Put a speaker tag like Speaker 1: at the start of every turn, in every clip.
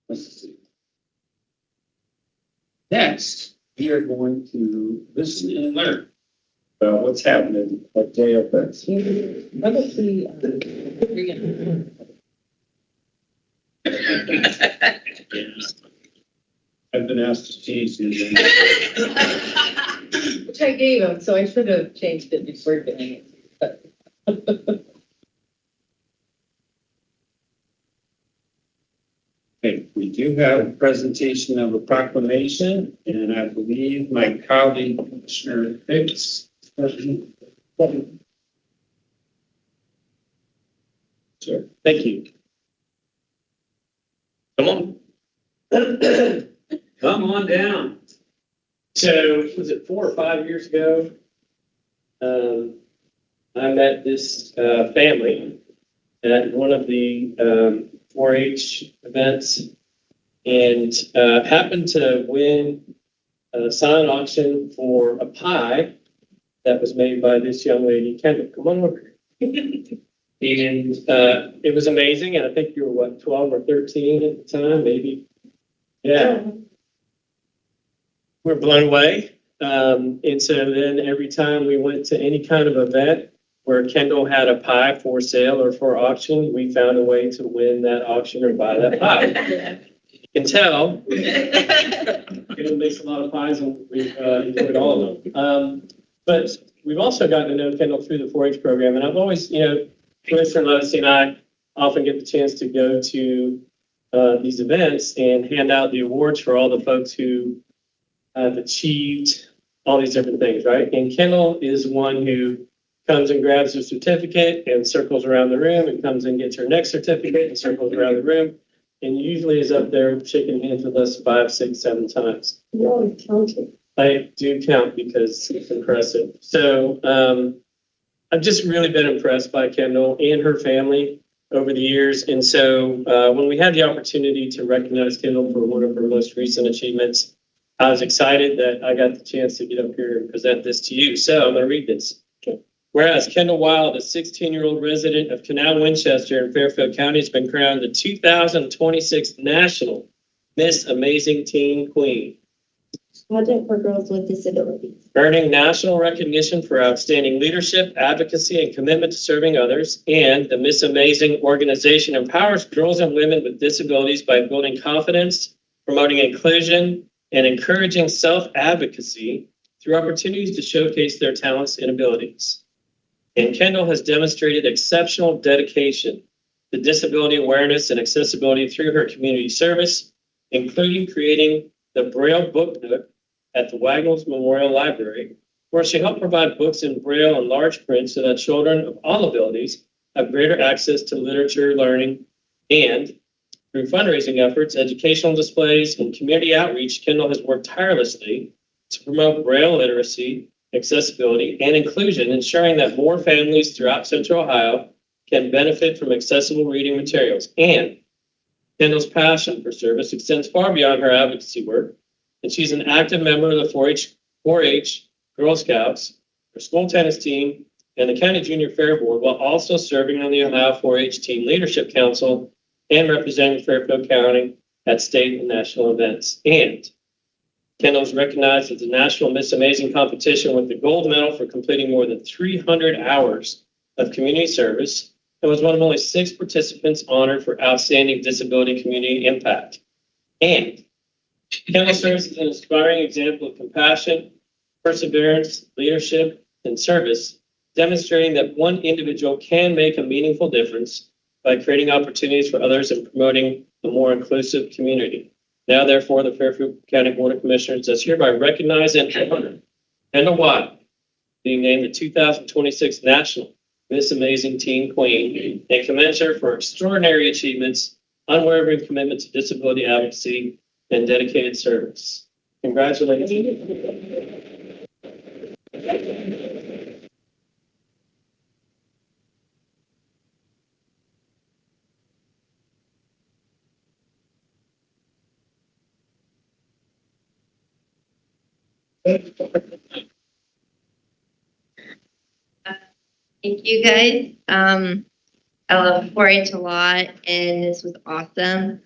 Speaker 1: Let's see. Next, we are going to listen and learn about what's happening at JFS.
Speaker 2: What is the,
Speaker 1: I've been asked to change these.
Speaker 2: which I gave him, so I should have changed it before doing it. But
Speaker 1: Okay, we do have a presentation of a proclamation, and I believe my colleague, Commissioner Hicks. Sure, thank you. Come on. Come on down. So, was it 4 or 5 years ago? I met this family at one of the 4-H events and happened to win a silent auction for a pie that was made by this young lady, Kendall. Come on over. And it was amazing. And I think you were, what, 12 or 13 at the time, maybe? Yeah. We're blown away. And so then every time we went to any kind of event where Kendall had a pie for sale or for auction, we found a way to win that auction or buy that pie. You can tell. Kendall makes a lot of pies and we've enjoyed all of them. But we've also gotten to know Kendall through the 4-H program. And I've always, Commissioner Losey and I often get the chance to go to these events and hand out the awards for all the folks who have achieved all these different things, right? And Kendall is one who comes and grabs her certificate and circles around the room and comes and gets her next certificate and circles around the room and usually is up there shaking hands with us 5, 6, 7 times.
Speaker 2: you're always counting.
Speaker 1: I do count because it's impressive. So I've just really been impressed by Kendall and her family over the years. And so when we had the opportunity to recognize Kendall for one of her most recent achievements, I was excited that I got the chance to get up here and present this to you. So I'm going to read this. Okay. Whereas Kendall Wild, a 16-year-old resident of Canal Winchester in Fairfield County, has been crowned the 2026 National Miss Amazing Teen Queen,
Speaker 3: Project for Girls with Disabilities.
Speaker 1: earning national recognition for outstanding leadership, advocacy, and commitment to serving others. And the Miss Amazing organization empowers girls and women with disabilities by building confidence, promoting inclusion, and encouraging self-advocacy through opportunities to showcase their talents and abilities. And Kendall has demonstrated exceptional dedication to disability awareness and accessibility through her community service, including creating the Braille Book Nook at the Wagnalls Memorial Library, where she helped provide books in Braille and large print so that children of all abilities have greater access to literature learning. And through fundraising efforts, educational displays, and community outreach, Kendall has worked tirelessly to promote Braille literacy, accessibility, and inclusion, ensuring that more families throughout Central Ohio can benefit from accessible reading materials. And Kendall's passion for service extends far beyond her advocacy work, and she's an active member of the 4-H Girl Scouts, her school tennis team, and the County Junior Fair Board, while also serving on the Ohio 4-H Team Leadership Council and representing Fairfield County at state and national events. And Kendall is recognized at the National Miss Amazing competition with the gold medal for completing more than 300 hours of community service and was one of only 6 participants honored for outstanding disability community impact. And Kendall serves as an inspiring example of compassion, perseverance, leadership, and service, demonstrating that one individual can make a meaningful difference by creating opportunities for others and promoting a more inclusive community. Now, therefore, the Fairfield County Board of Commissioners does hereby recognize and honor Kendall Wild, being named the 2026 National Miss Amazing Teen Queen, and commend her for extraordinary achievements, unwavering commitment to disability advocacy, and dedicated service. Congratulations.
Speaker 3: Thank you guys. I love 4-H a lot, and this was awesome.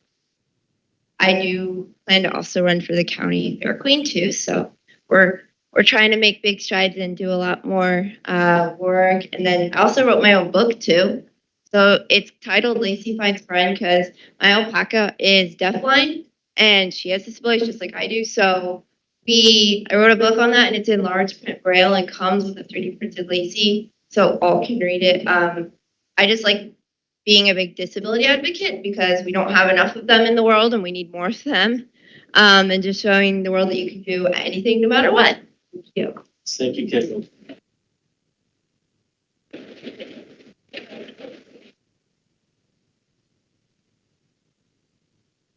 Speaker 3: I do plan to also run for the county fair queen too. So we're trying to make big strides and do a lot more work. And then I also wrote my own book too. So it's titled Lacey Finds Friend because my alpaca is deafblind and she has disabilities just like I do. So I wrote a book on that and it's in large print braille and comes with a 3D printed Lacey so all can read it. I just like being a big disability advocate because we don't have enough of them in the world and we need more of them. And just showing the world that you can do anything no matter what. Thank you.
Speaker 1: Thank you, Kendall.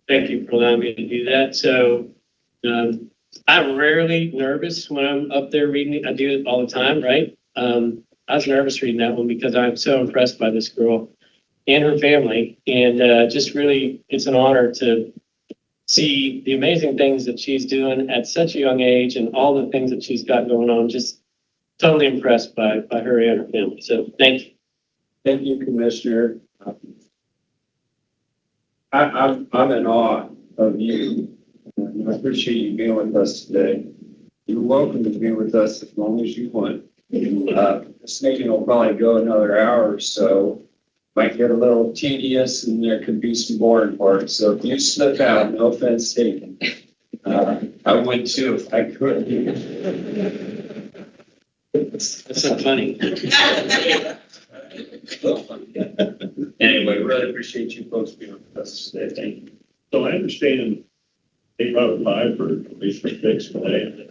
Speaker 1: Thank you for allowing me to do that. So I'm rarely nervous when I'm up there reading. I do it all the time, right? I was nervous reading that one because I'm so impressed by this girl and her family. And just really, it's an honor to see the amazing things that she's doing at such a young age and all the things that she's got going on. Just totally impressed by her and her family. So thank you.
Speaker 4: Thank you, Commissioner. I'm in awe of you. And I appreciate you being with us today. You're welcome to be with us as long as you want. This meeting will probably go another hour or so. Might get a little tedious and there could be some boring parts. So if you slip out, no offense taken. I would too if I could.
Speaker 1: That's so funny.
Speaker 4: Anyway, really appreciate you folks being with us today. Thank you.
Speaker 5: So I understand they brought a five for Commissioner Fix today.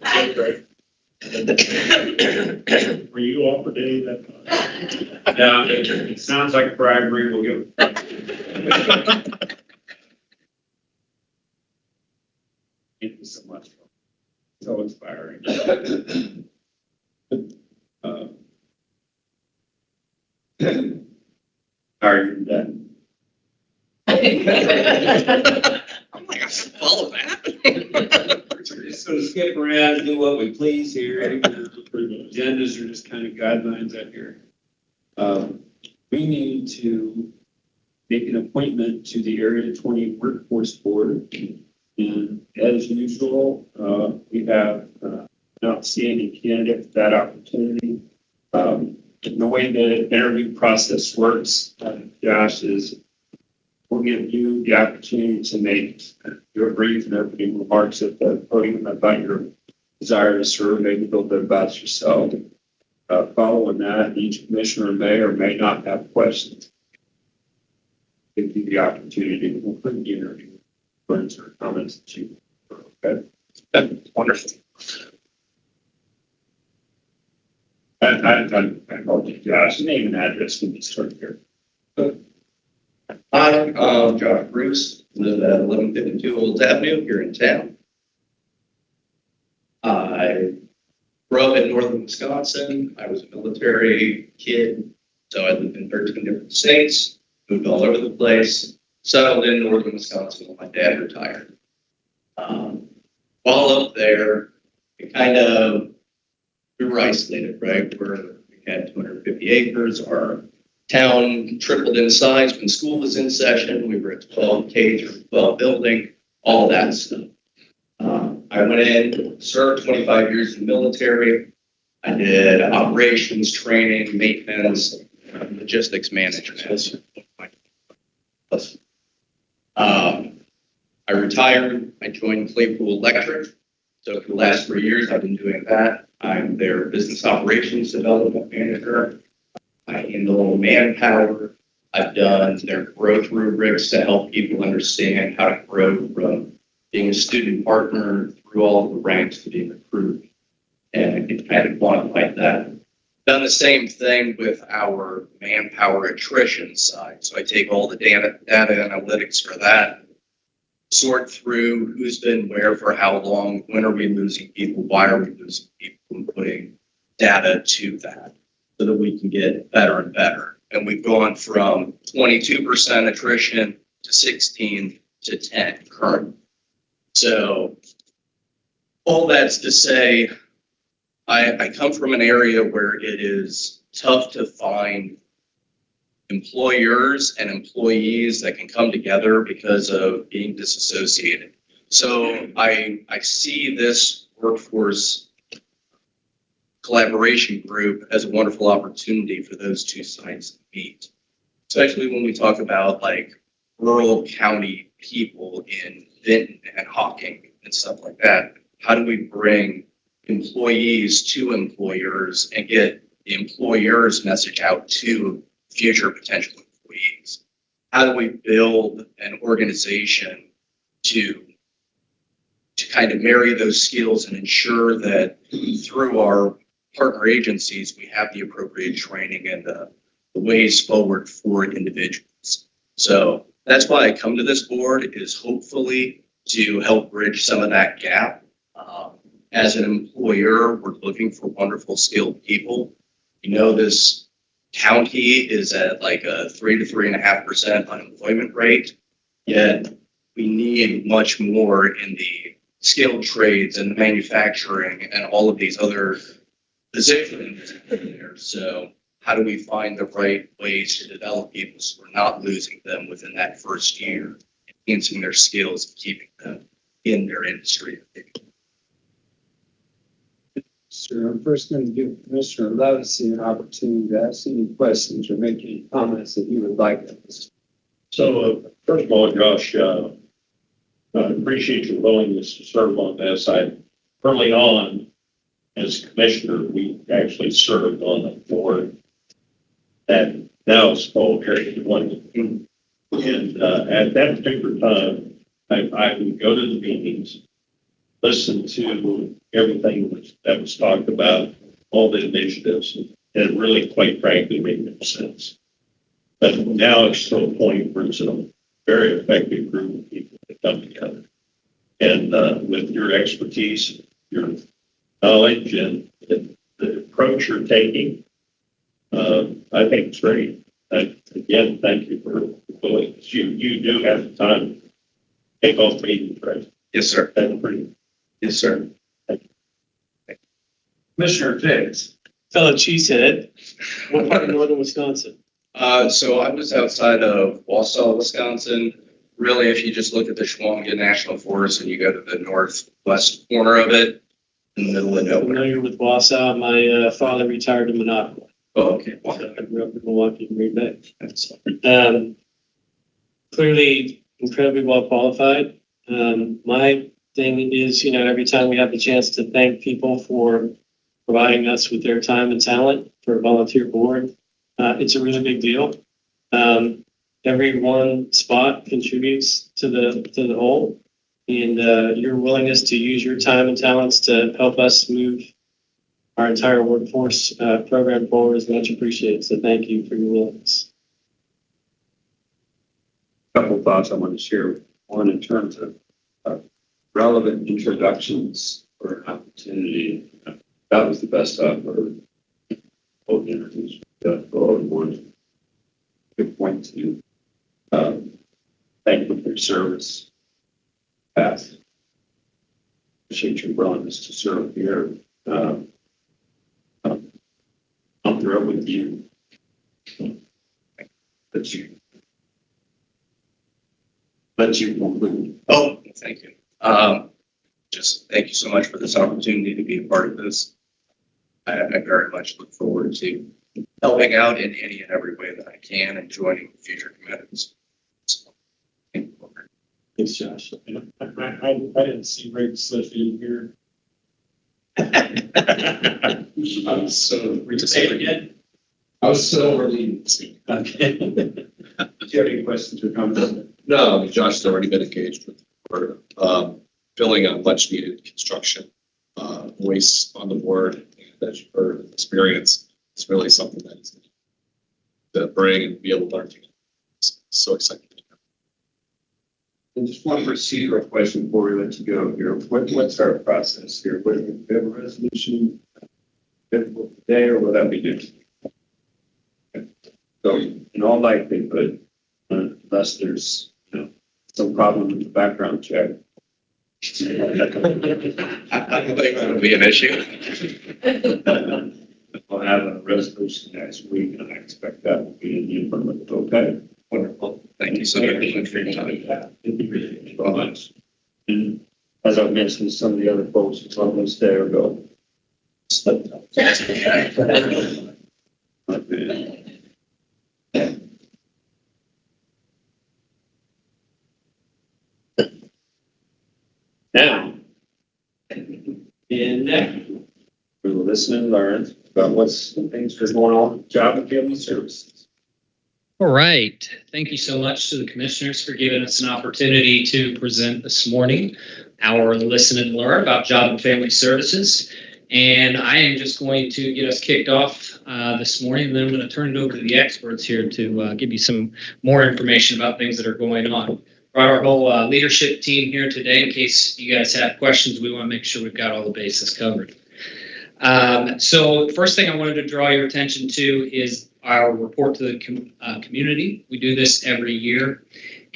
Speaker 5: Were you offered any of that?
Speaker 4: No, it sounds like bribery. We'll give. Thank you so much. So inspiring. Are you done?
Speaker 6: I'm like, I can follow that.
Speaker 4: Just gonna skip around and do what we please here. Agendas are just kind of guidelines out here. We need to make an appointment to the Area 20 Workforce Board. And as usual, we have an outstanding candidate for that opportunity. The way the interview process works, Josh, is we'll give you the opportunity to make your brief and opening remarks at the podium about your desire to serve, maybe a little bit about yourself. Following that, each commissioner may or may not have questions. Give you the opportunity to conclude the interview. Questions or comments that you okay?
Speaker 6: That's wonderful.
Speaker 4: I called you Josh. Name and address can be started here.
Speaker 6: I'm Josh Bruce, live at 1152 Olds Avenue here in town. I grew up in northern Wisconsin. I was a military kid, so I lived in 13 different states, moved all over the place, settled in northern Wisconsin when my dad retired. While up there, we were isolated, right? We had 250 acres. Our town tripled in size when school was in session. We were at 12 K through 12 building, all that stuff. I went in, served 25 years in the military. I did operations, training, maintenance, logistics management. I retired. I joined Claypool Electric. So for the last 3 years, I've been doing that. I'm their business operations development manager. I handle manpower. I've done their growth rubrics to help people understand how to grow from being a student partner through all of the ranks to being approved. And I can kind of quantify that. Done the same thing with our manpower attrition side. So I take all the data analytics for that, sort through who's been where for how long, when are we losing people, why are we losing people, and putting data to that so that we can get better and better. And we've gone from 22% attrition to 16 to 10 current. So all that's to say, I come from an area where it is tough to find employers and employees that can come together because of being disassociated. So I see this workforce collaboration group as a wonderful opportunity for those two sides to meet, especially when we talk about like rural county people in Vinton and Hawking and stuff like that. How do we bring employees to employers and get the employer's message out to future potential employees? How do we build an organization to kind of marry those skills and ensure that through our partner agencies, we have the appropriate training and the ways forward for individuals. So that's why I come to this board, is hopefully to help bridge some of that gap. As an employer, we're looking for wonderful, skilled people. You know, this county is at like a 3 to 3.5% unemployment rate, yet we need much more in the skilled trades and the manufacturing and all of these other positions there. So how do we find the right ways to develop people so we're not losing them within that first year, enhancing their skills, and keeping them in their industry?
Speaker 7: Sir, I'm first going to give Commissioner Levesey an opportunity to ask any questions or make any comments that you would like at this.
Speaker 5: So, first of all, Josh, I appreciate your willingness to serve on this. Early on, as commissioner, we actually served on the board that now is called Area 20. And at that particular time, I would go to the meetings, listen to everything that was talked about, all the initiatives, and it really, quite frankly, made no sense. But now it's to a point where it's a very effective group of people that come together. And with your expertise, your knowledge, and the approach you're taking, I think it's great. Again, thank you for willingness. You do have the time to take off meetings, right?
Speaker 6: Yes, sir.
Speaker 5: That's pretty.
Speaker 6: Yes, sir.
Speaker 4: Commissioner Fix.
Speaker 1: Fellow cheesehead, what part of northern Wisconsin?
Speaker 6: So I was outside of Wausau, Wisconsin. Really, if you just look at the Schwalmgen National Forest and you go to the northwest corner of it, in the middle of nowhere.
Speaker 1: Familiar with Wausau. My father retired in Minocqua.
Speaker 6: Oh, okay.
Speaker 1: So I grew up in Milwaukee and Green Bay.
Speaker 6: That's
Speaker 1: Clearly incredibly well qualified. My thing is, every time we have the chance to thank people for providing us with their time and talent for a volunteer board, it's a really big deal. Every one spot contributes to the whole, and your willingness to use your time and talents to help us move our entire workforce program forward is much appreciated. So thank you for your willingness.
Speaker 7: Couple of thoughts I want to share. One, in terms of relevant introductions for an opportunity, that was the best I've heard. Both interviews for all the boards. Good point to thank you for your service. Past. Appreciate your willingness to serve here. I'm thrilled with you. That you conclude.
Speaker 6: Oh, thank you. Just thank you so much for this opportunity to be a part of this. I very much look forward to helping out in any and every way that I can and joining future committees. So, thank you.
Speaker 1: Thanks, Josh.
Speaker 5: I didn't see Rick Sliffy here.
Speaker 4: I'm so
Speaker 1: Say it again.
Speaker 4: I was so relieved.
Speaker 7: Okay. Do you have any questions or comments?
Speaker 8: No, Josh has already been engaged with the board, filling a much needed construction waste on the board. As you've heard, experience, it's really something that is to bring and be able to learn. So excited.
Speaker 7: And just one procedural question before we let you go here. What's our process here? What, do we have a resolution today, or will that be next? Okay. So, in all likelihood, unless there's some problem with the background check.
Speaker 6: I don't think that would be an issue.
Speaker 4: We'll have a resolution next week, and I expect that will be in the affirmative, okay?
Speaker 6: Wonderful. Thank you so much for your time.
Speaker 4: Thank you very much. And as I've mentioned, some of the other folks who told us there go. Now, in next, we will listen and learn about what's some things that are going on with Job and Family Services.
Speaker 9: All right. Thank you so much to the commissioners for giving us an opportunity to present this morning our listen and learn about Job and Family Services. And I am just going to get us kicked off this morning, and then I'm going to turn it over to the experts here to give you some more information about things that are going on. Brought our whole leadership team here today in case you guys have questions. We want to make sure we've got all the bases covered. So first thing I wanted to draw your attention to is our report to the community. We do this every year,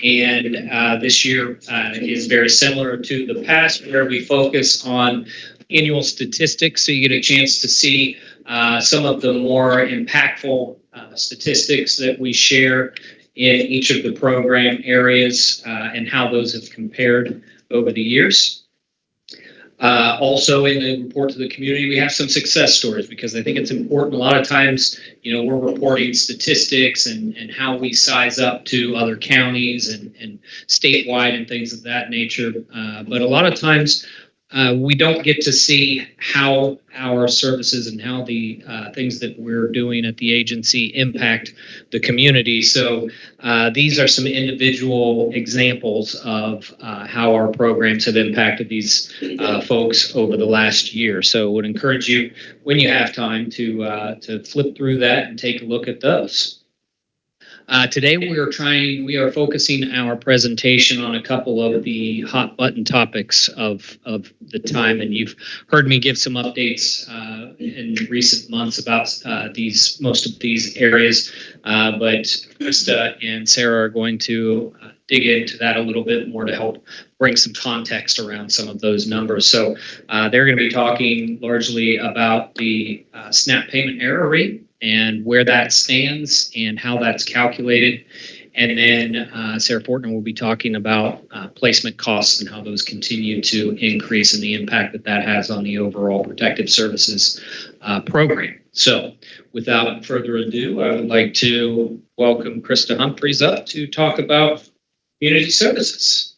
Speaker 9: and this year is very similar to the past, where we focus on annual statistics, so you get a chance to see some of the more impactful statistics that we share in each of the program areas and how those have compared over the years. Also in the report to the community, we have some success stories, because I think it's important. A lot of times, we're reporting statistics and how we size up to other counties and statewide and things of that nature. But a lot of times we don't get to see how our services and how the things that we're doing at the agency impact the community. So these are some individual examples of how our programs have impacted these folks over the last year. So I would encourage you, when you have time, to flip through that and take a look at those. Today we are focusing our presentation on a couple of the hot button topics of the time, and you've heard me give some updates in recent months about most of these areas, but Krista and Sarah are going to dig into that a little bit more to help bring some context around some of those numbers. So they're going to be talking largely about the SNAP payment error rate and where that stands and how that's calculated. And then Sarah Fortner will be talking about placement costs and how those continue to increase and the impact that has on the overall protective services program. So without further ado, I would like to welcome Krista Humphreys up to talk about community services.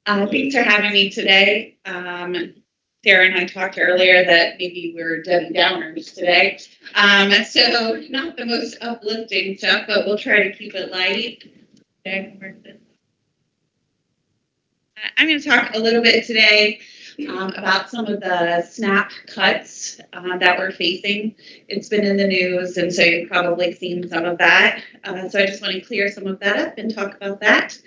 Speaker 10: Thanks for having me today. Sarah and I talked earlier that maybe we're Debbie Downers today. So not the most uplifting stuff, but we'll try to keep it light. I'm going to talk a little bit today about some of the SNAP cuts that we're facing. It's been in the news, and so you've probably seen some of that. So I just want to clear some of that up and talk about that.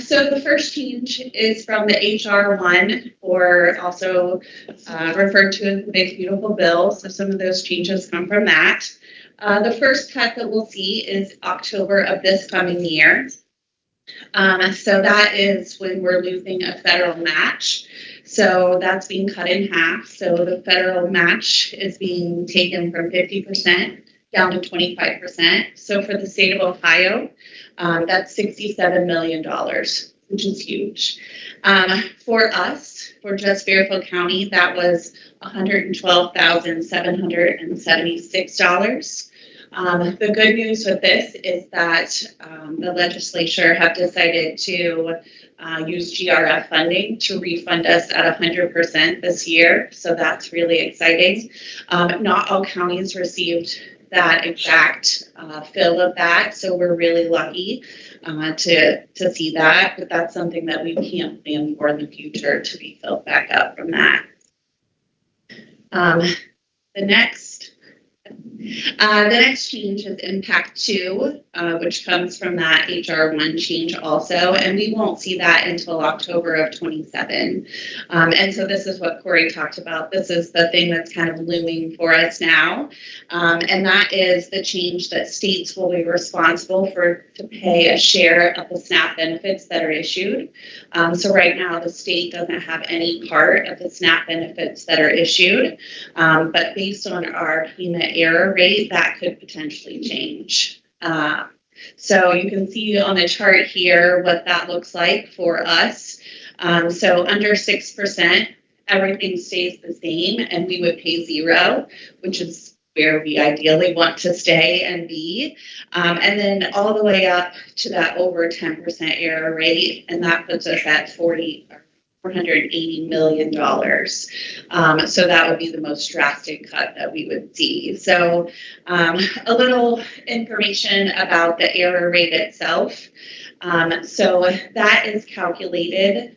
Speaker 10: So the first change is from the HR 1, or also referred to as the Big Beautiful Bill. So some of those changes come from that. The first cut that we'll see is October of this coming year. So that is when we're losing a federal match. So that's being cut in half. So the federal match is being taken from 50% down to 25%. So for the state of Ohio, that's $67 million, which is huge. For us, for just Fairfield County, that was $112,776. The good news with this is that the legislature have decided to use GRF funding to refund us at 100% this year. So that's really exciting. Not all counties received that exact fill of that. So we're really lucky to see that. But that's something that we can plan for in the future to be filled back up from that. The next The next change is Impact 2, which comes from that HR 1 change also, and we won't see that until October of 27. And so this is what Corey talked about. This is the thing that's kind of looming for us now, and that is the change that states will be responsible to pay a share of the SNAP benefits that are issued. So right now, the state doesn't have any part of the SNAP benefits that are issued, but based on our payment error rate, that could potentially change. So you can see on the chart here what that looks like for us. So under 6%, everything stays the same, and we would pay 0, which is where we ideally want to stay and be. And then all the way up to that over 10% error rate, and that puts us at $480 million. So that would be the most drastic cut that we would see. So a little information about the error rate itself. So that is calculated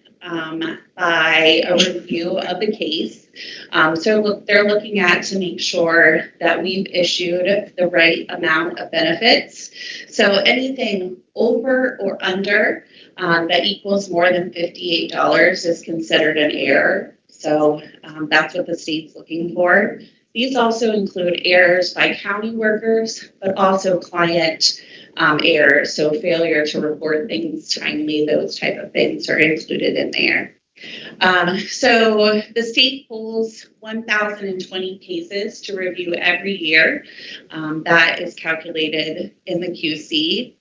Speaker 10: by a review of the case. So they're looking at to make sure that we've issued the right amount of benefits. So anything over or under that equals more than $58 is considered an error. So that's what the state's looking for. These also include errors by county workers, but also client errors. So failure to report things timely, those type of things are included in there. So the state pulls 1,020 cases to review every year. That is calculated in the QC.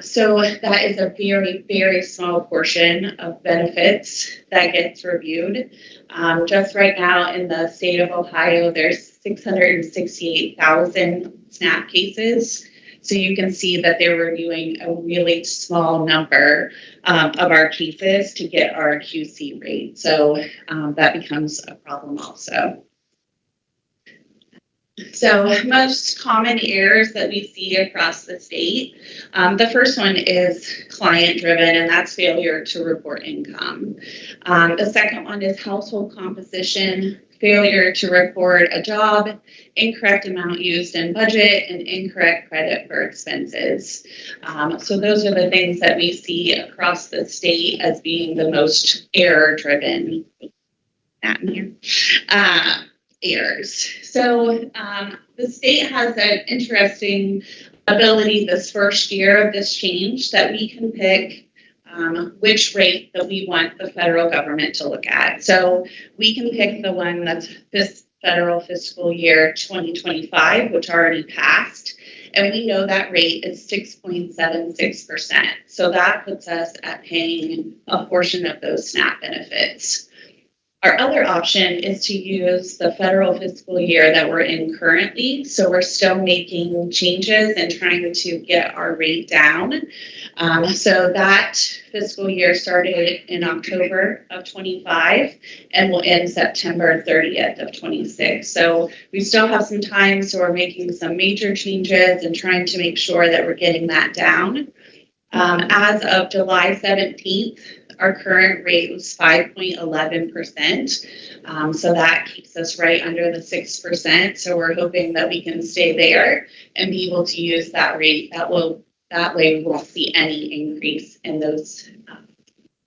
Speaker 10: So that is a very, very small portion of benefits that gets reviewed. Just right now in the state of Ohio, there's 668,000 SNAP cases. So you can see that they're reviewing a really small number of our cases to get our QC rate. So that becomes a problem also. So most common errors that we see across the state, the first one is client driven, and that's failure to report income. The second one is household composition, failure to report a job, incorrect amount used in budget, and incorrect credit for expenses. So those are the things that we see across the state as being the most error-driven errors. So the state has an interesting ability this first year of this change that we can pick which rate that we want the federal government to look at. So we can pick the one that's this federal fiscal year 2025, which already passed. And we know that rate is 6.76%. So that puts us at paying a portion of those SNAP benefits. Our other option is to use the federal fiscal year that we're in currently. So we're still making changes and trying to get our rate down. So that fiscal year started in October of 25 and will end September 30th of 26. So we still have some time. So we're making some major changes and trying to make sure that we're getting that down. As of July 17th, our current rate was 5.11%. So that keeps us right under the 6%. So we're hoping that we can stay there and be able to use that rate. That way we won't see any increase in those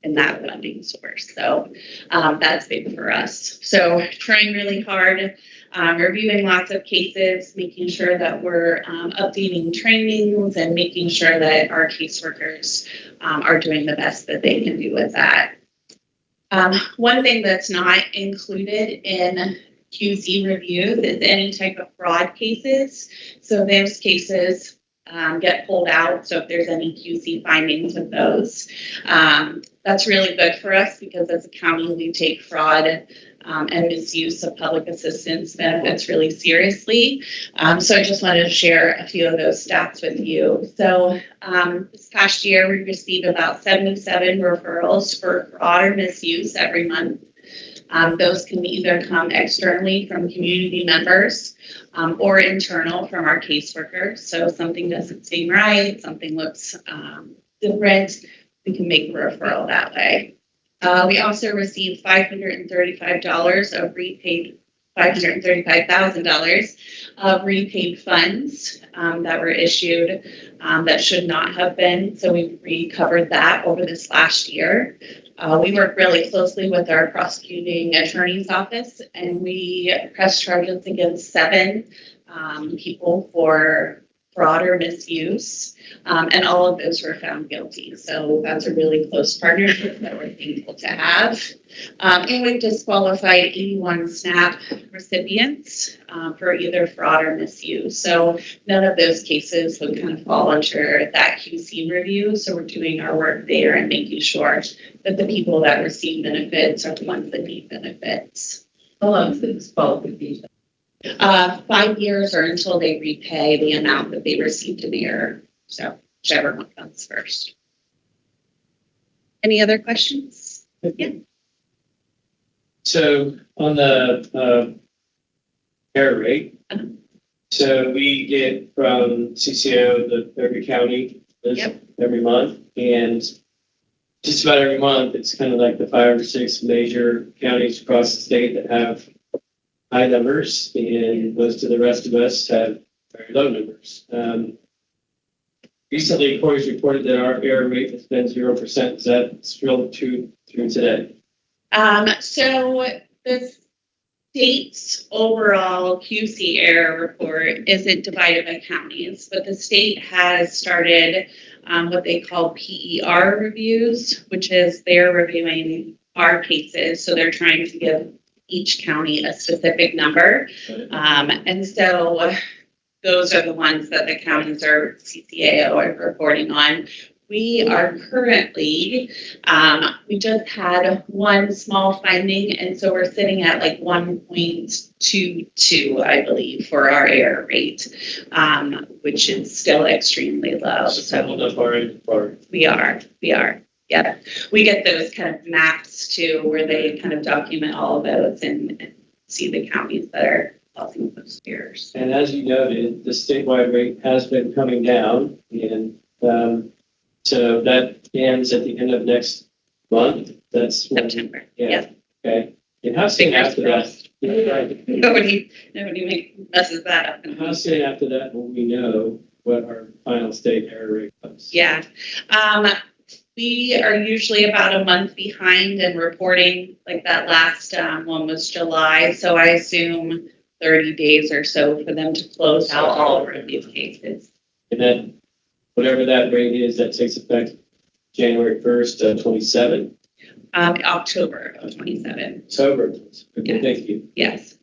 Speaker 10: in that funding source. So that's big for us. So trying really hard, reviewing lots of cases, making sure that we're updating trainings and making sure that our caseworkers are doing the best that they can do with that. One thing that's not included in QC reviews is any type of fraud cases. So those cases get pulled out. So if there's any QC findings with those, that's really good for us because as a county, we take fraud and misuse of public assistance benefits really seriously. So I just wanted to share a few of those stats with you. So this past year, we received about 77 referrals for fraud or misuse every month. Those can either come externally from community members or internal from our caseworkers. So if something doesn't seem right, something looks different, we can make a referral that way. We also received $535 of repaid $535,000 of repaid funds that were issued that should not have been. So we recovered that over this last year. We work really closely with our prosecuting attorney's office, and we pressed charges against 7 people for fraud or misuse, and all of those were found guilty. So that's a really close partnership that we're thankful to have. And we've disqualified 81 SNAP recipients for either fraud or misuse. So none of those cases would kind of fall under that QC review. So we're doing our work there and making sure that the people that receive benefits are the ones that need benefits.
Speaker 2: How long is the disqualification?
Speaker 10: 5 years or until they repay the amount that they received in the year. So whichever one comes first. Any other questions? Yeah.
Speaker 1: So on the error rate, so we get from CCO the Fairfield County list
Speaker 10: Yep.
Speaker 1: every month, and just about every month it's kind of like the 5 or 6 major counties across the state that have high numbers, and most of the rest of us have very low numbers. Recently, Corey's reported that our error rate has been 0%. Is that still true through today?
Speaker 10: So the state's overall QC error report isn't divided by counties, but the state has started what they call PER reviews, which is they're reviewing our cases. So they're trying to give each county a specific number. And so those are the ones that the counties or CCAO are reporting on. We are currently, we just had one small finding, and so we're sitting at like 1.22, I believe, for our error rate, which is still extremely low. So we are. Yeah, we get those kind of maps too, where they kind of document all of those and see the counties that are causing those errors.
Speaker 1: And as you noted, the statewide rate has been coming down, and so that ends at the end of next month. That's when,
Speaker 10: September.
Speaker 1: yeah. Okay. And how soon after that?
Speaker 10: Nobody messes that up.
Speaker 1: How soon after that will we know what our final state error rate was?
Speaker 10: Yeah. We are usually about a month behind in reporting. Like that last one was July, so I assume 30 days or so for them to close out all of these cases.
Speaker 1: And then whatever that rate is, that takes effect January 1st, 27.
Speaker 10: October of 27.
Speaker 1: October. Okay,
Speaker 10: Yeah.
Speaker 1: thank you.
Speaker 10: Yes.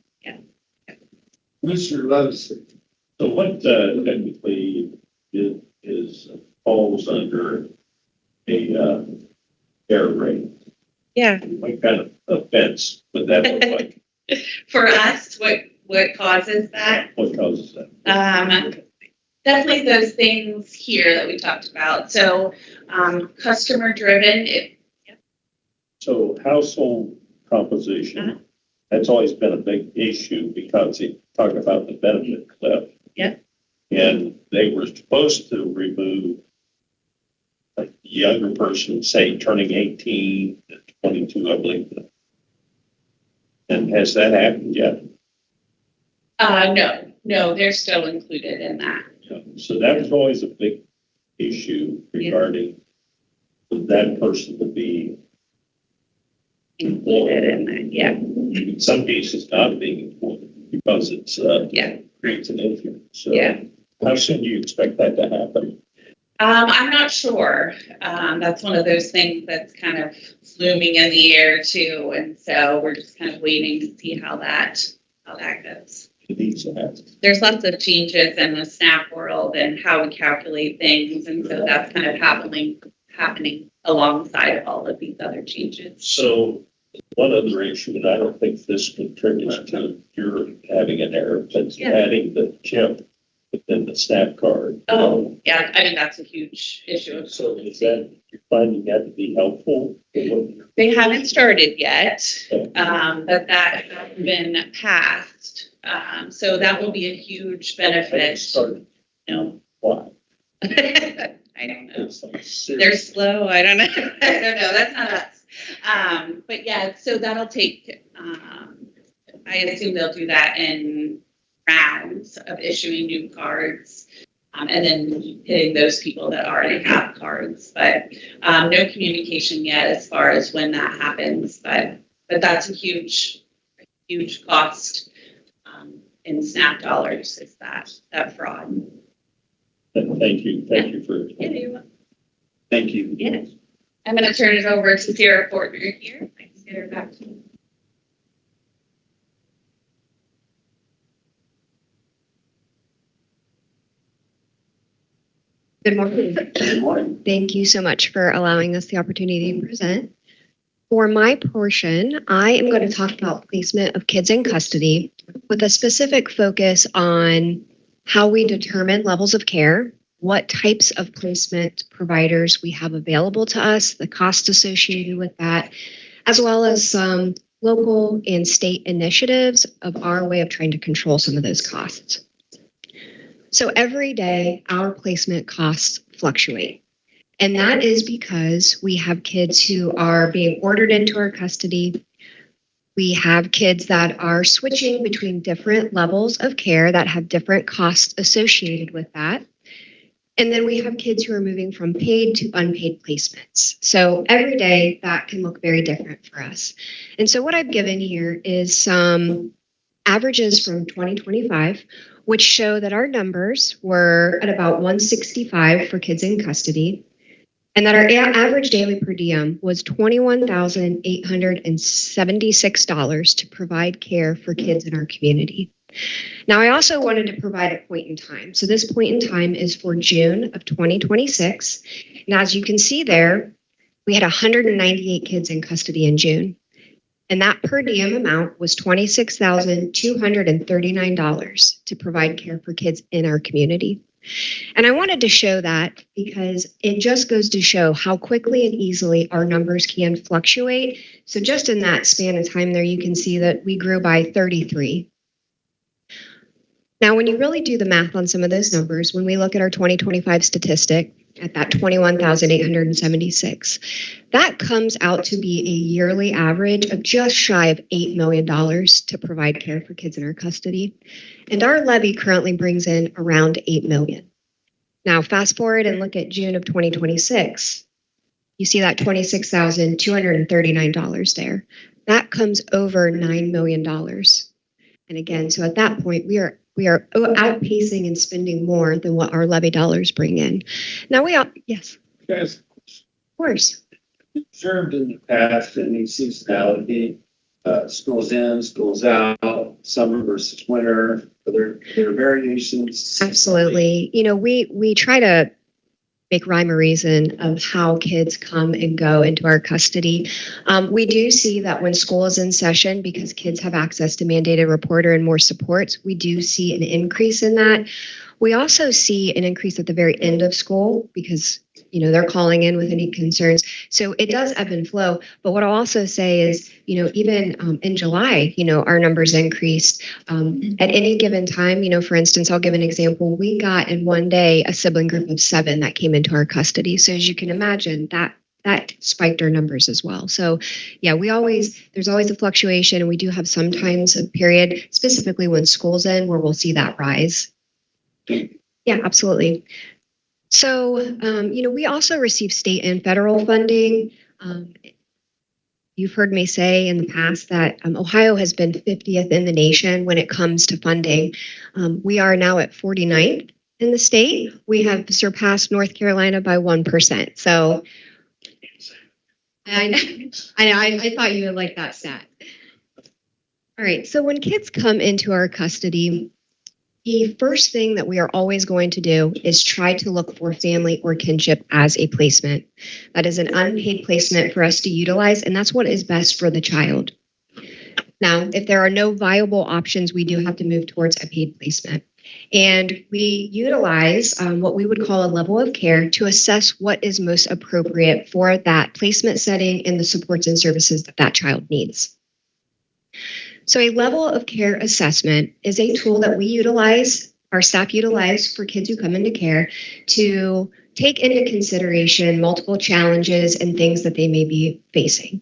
Speaker 7: Mr. Levinson.
Speaker 5: So what technically is falls under a error rate?
Speaker 10: Yeah.
Speaker 5: What kind of offense would that look like?
Speaker 10: For us, what causes that?
Speaker 5: What causes that?
Speaker 10: Definitely those things here that we talked about. So, customer driven.
Speaker 5: So household composition,
Speaker 10: Uh-huh.
Speaker 5: that's always been a big issue because you talk about the benefit cliff.
Speaker 10: Yeah.
Speaker 5: And they were supposed to remove a younger person, say turning 18 to 22, I believe. And has that happened yet?
Speaker 10: No, they're still included in that.
Speaker 5: So that was always a big issue regarding that person to be
Speaker 10: Included in that, yeah.
Speaker 5: in some cases not being employed because it's creates an influence. So
Speaker 10: Yeah.
Speaker 5: how soon do you expect that to happen?
Speaker 10: I'm not sure. That's one of those things that's kind of looming in the air too, and so we're just kind of waiting to see how that goes.
Speaker 5: It needs to happen.
Speaker 10: There's lots of changes in the SNAP world and how we calculate things, and so that's kind of happening alongside of all of these other changes.
Speaker 5: So one other issue, and I don't think this contributes to your having an error, but adding the chip within the SNAP card.
Speaker 10: Oh, yeah, I mean, that's a huge issue.
Speaker 5: So is that, you're finding that to be helpful?
Speaker 10: They haven't started yet, but that has been passed. So that will be a huge benefit. No.
Speaker 5: Why?
Speaker 10: I don't know. They're slow. I don't know. I don't know. That's not us. But yeah, so that'll take I assume they'll do that in rounds of issuing new cards. And then hitting those people that already have cards, but no communication yet as far as when that happens. But that's a huge cost in SNAP dollars. Is that fraud?
Speaker 5: Thank you for.
Speaker 10: Yeah, you're welcome.
Speaker 7: Thank you.
Speaker 10: Yeah. I'm going to turn it over to Sarah Fortner here. I can get her back to you.
Speaker 11: Good morning.
Speaker 7: Good morning.
Speaker 11: Thank you so much for allowing us the opportunity to present. For my portion, I am going to talk about placement of kids in custody with a specific focus on how we determine levels of care, what types of placement providers we have available to us, the cost associated with that, as well as some local and state initiatives of our way of trying to control some of those costs. So every day, our placement costs fluctuate. And that is because we have kids who are being ordered into our custody. We have kids that are switching between different levels of care that have different costs associated with that. And then we have kids who are moving from paid to unpaid placements. So every day, that can look very different for us. And so what I've given here is some averages from 2025, which show that our numbers were at about 165 for kids in custody, and that our average daily per diem was $21,876 to provide care for kids in our community. Now, I also wanted to provide a point in time. So this point in time is for June of 2026. And as you can see there, we had 198 kids in custody in June. And that per diem amount was $26,239 to provide care for kids in our community. And I wanted to show that because it just goes to show how quickly and easily our numbers can fluctuate. So just in that span of time there, you can see that we grew by 33. Now, when you really do the math on some of those numbers, when we look at our 2025 statistic, at that 21,876. That comes out to be a yearly average of just shy of $8 million to provide care for kids in our custody. And our levy currently brings in around $8 million. Now, fast forward and look at June of 2026. You see that $26,239 there. That comes over $9 million. And again, so at that point, we are outpacing and spending more than what our levy dollars bring in. Now yes,
Speaker 7: Guys,
Speaker 11: of course.
Speaker 7: observed in the past any seasonality, schools in, schools out, summer versus winter, are there variations?
Speaker 11: Absolutely. You know, we try to make rhyme or reason of how kids come and go into our custody. We do see that when school is in session, because kids have access to mandated reporter and more supports, we do see an increase in that. We also see an increase at the very end of school because, you know, they're calling in with any concerns. So it does ebb and flow. But what I'll also say is, you know, even in July, you know, our numbers increased. At any given time, you know, for instance, I'll give an example. We got in one day a sibling group of 7 that came into our custody. So as you can imagine, that spiked our numbers as well. So yeah, there's always a fluctuation, and we do have sometimes a period, specifically when school's in, where we'll see that rise. Yeah, absolutely. So, you know, we also receive state and federal funding. You've heard me say in the past that Ohio has been 50th in the nation when it comes to funding. We are now at 49th in the state. We have surpassed North Carolina by 1%. So I thought you would like that stat. All right. So when kids come into our custody, the first thing that we are always going to do is try to look for family or kinship as a placement. That is an unpaid placement for us to utilize, and that's what is best for the child. Now, if there are no viable options, we do have to move towards a paid placement. And we utilize what we would call a level of care to assess what is most appropriate for that placement setting and the supports and services that that child needs. So a level of care assessment is a tool that we utilize, our staff utilize for kids who come into care to take into consideration multiple challenges and things that they may be facing.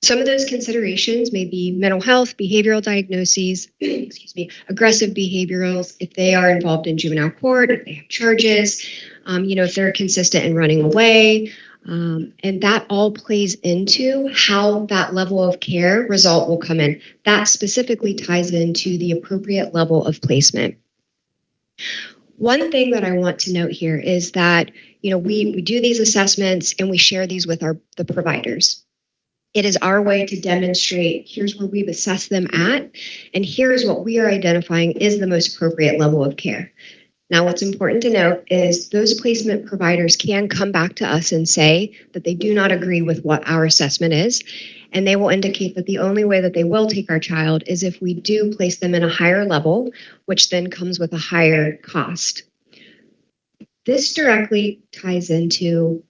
Speaker 11: Some of those considerations may be mental health, behavioral diagnoses, aggressive behaviorals, if they are involved in juvenile court, if they have charges, if they're consistent in running away. And that all plays into how that level of care result will come in. That specifically ties into the appropriate level of placement. One thing that I want to note here is that, we do these assessments and we share these with the providers. It is our way to demonstrate, here's where we've assessed them at, and here's what we are identifying is the most appropriate level of care. Now, what's important to note is those placement providers can come back to us and say that they do not agree with what our assessment is, and they will indicate that the only way that they will take our child is if we do place them in a higher level, which then comes with a higher cost. This directly ties into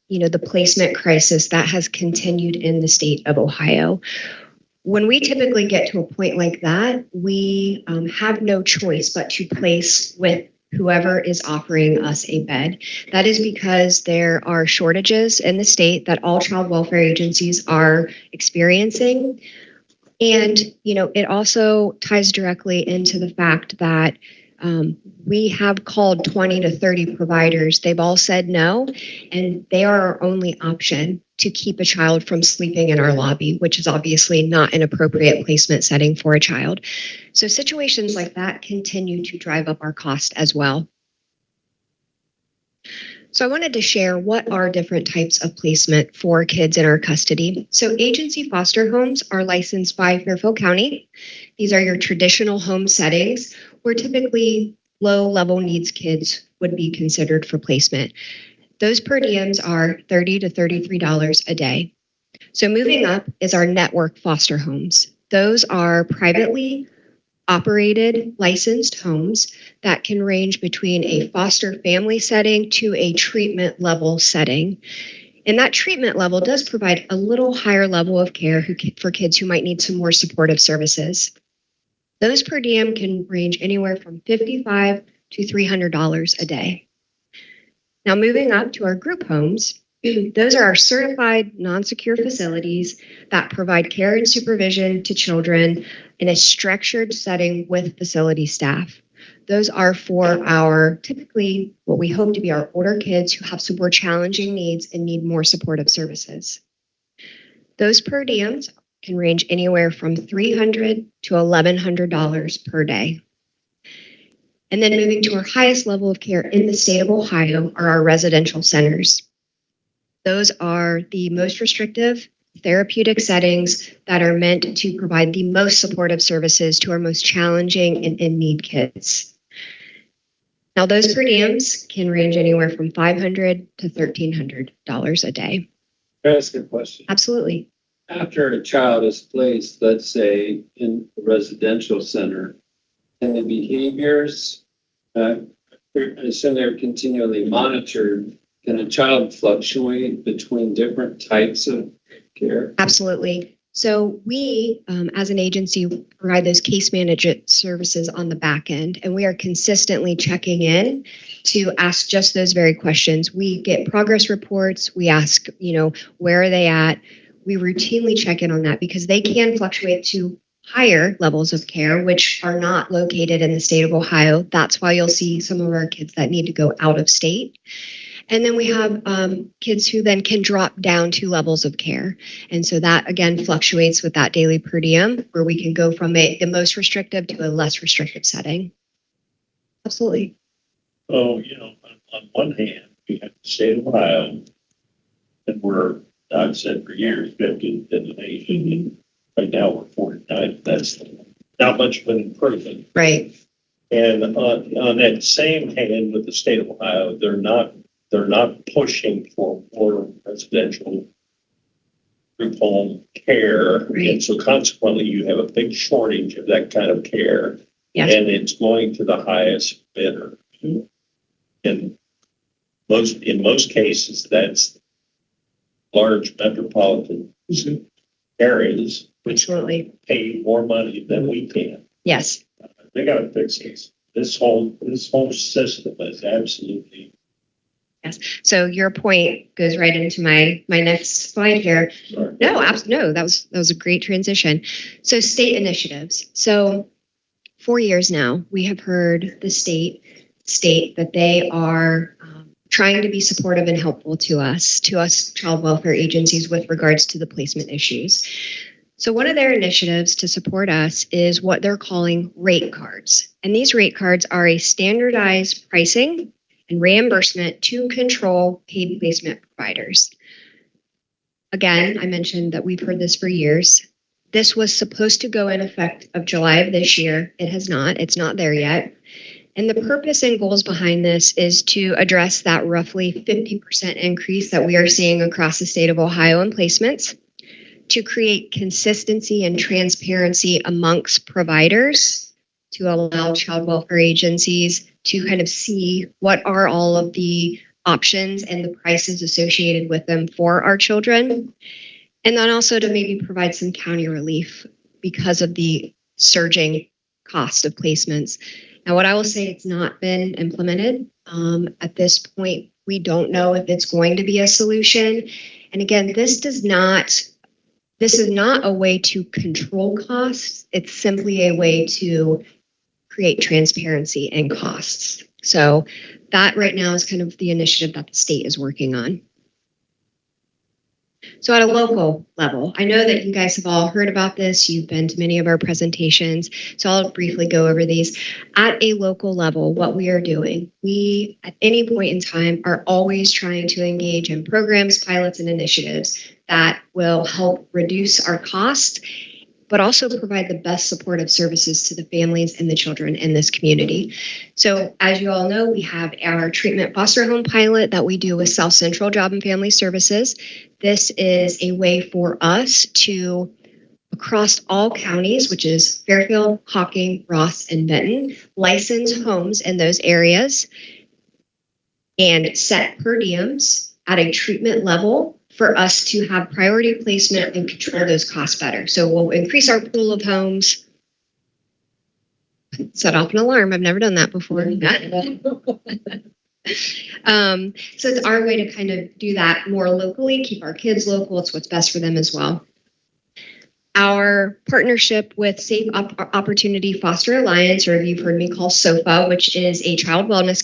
Speaker 11: the placement crisis that has continued in the state of Ohio. When we typically get to a point like that, we have no choice but to place with whoever is offering us a bed. That is because there are shortages in the state that all child welfare agencies are experiencing. And, it also ties directly into the fact that we have called 20 to 30 providers. They've all said no, and they are our only option to keep a child from sleeping in our lobby, which is obviously not an appropriate placement setting for a child. So situations like that continue to drive up our cost as well. So I wanted to share what are different types of placement for kids in our custody. So agency foster homes are licensed by Fairfield County. These are your traditional home settings where typically low-level needs kids would be considered for placement. Those per diems are $30 to $33 a day. So moving up is our network foster homes. Those are privately operated, licensed homes that can range between a foster family setting to a treatment level setting. And that treatment level does provide a little higher level of care for kids who might need some more supportive services. Those per diem can range anywhere from $55 to $300 a day. Now, moving up to our group homes, those are our certified non-secure facilities that provide care and supervision to children in a structured setting with facility staff. Those are for our typically what we hope to be our older kids who have some more challenging needs and need more supportive services. Those per diems can range anywhere from $300 to $1,100 per day. And then moving to our highest level of care in the state of Ohio are our residential centers. Those are the most restrictive therapeutic settings that are meant to provide the most supportive services to our most challenging and in-need kids. Now, those per diems can range anywhere from $500 to $1,300 a day.
Speaker 7: Can I ask a question?
Speaker 11: Absolutely.
Speaker 7: After a child is placed, let's say, in a residential center, and the behaviors, I assume they're continually monitored, can a child fluctuate between different types of care?
Speaker 11: Absolutely. So we, as an agency, provide those case management services on the back end, and we are consistently checking in to ask just those very questions. We get progress reports. We ask, where are they at? We routinely check in on that because they can fluctuate to higher levels of care, which are not located in the state of Ohio. That's why you'll see some of our kids that need to go out of state. And then we have kids who then can drop down 2 levels of care. And so that, again, fluctuates with that daily per diem, where we can go from the most restrictive to a less restrictive setting. Absolutely.
Speaker 5: So, on one hand, we have the state of Ohio, and I've said for years, 50th in the nation. Right now, we're 49th. That's not much of an improvement.
Speaker 11: Right.
Speaker 5: And on that same hand, with the state of Ohio, they're not pushing for more residential group home care.
Speaker 11: Right.
Speaker 5: And so consequently, you have a big shortage of that kind of care.
Speaker 11: Yes.
Speaker 5: And it's going to the highest bidder.
Speaker 11: Mm-hmm.
Speaker 5: And in most cases, that's large metropolitan areas which
Speaker 11: Absolutely.
Speaker 5: pay more money than we can.
Speaker 11: Yes.
Speaker 5: They got to fix this. This whole system is absolutely
Speaker 11: So your point goes right into my next slide here.
Speaker 5: Sorry.
Speaker 11: No, absolutely. No, that was a great transition. So state initiatives. So 4 years now, we have heard the state state that they are trying to be supportive and helpful to us child welfare agencies with regards to the placement issues. So one of their initiatives to support us is what they're calling rate cards. And these rate cards are a standardized pricing and reimbursement to control paid placement providers. Again, I mentioned that we've heard this for years. This was supposed to go in effect of July of this year. It has not. It's not there yet. And the purpose and goals behind this is to address that roughly 50% increase that we are seeing across the state of Ohio in placements, to create consistency and transparency amongst providers, to allow child welfare agencies to kind of see what are all of the options and the prices associated with them for our children. And then also to maybe provide some county relief because of the surging cost of placements. Now, what I will say, it's not been implemented. At this point, we don't know if it's going to be a solution. And again, this is not a way to control costs. It's simply a way to create transparency in costs. So that right now is kind of the initiative that the state is working on. So at a local level, I know that you guys have all heard about this. You've been to many of our presentations. So I'll briefly go over these. At a local level, what we are doing, we at any point in time are always trying to engage in programs, pilots, and initiatives that will help reduce our cost, but also provide the best supportive services to the families and the children in this community. So as you all know, we have our treatment foster home pilot that we do with South Central Job and Family Services. This is a way for us to, across all counties, which is Fairfield, Hocking, Ross, and Benton, license homes in those areas and set per diems at a treatment level for us to have priority placement and control those costs better. So we'll increase our pool of homes. Set off an alarm. I've never done that before. So it's our way to kind of do that more locally, keep our kids local. It's what's best for them as well. Our partnership with Safe Opportunity Foster Alliance, or you've heard me call SOFA, which is a child wellness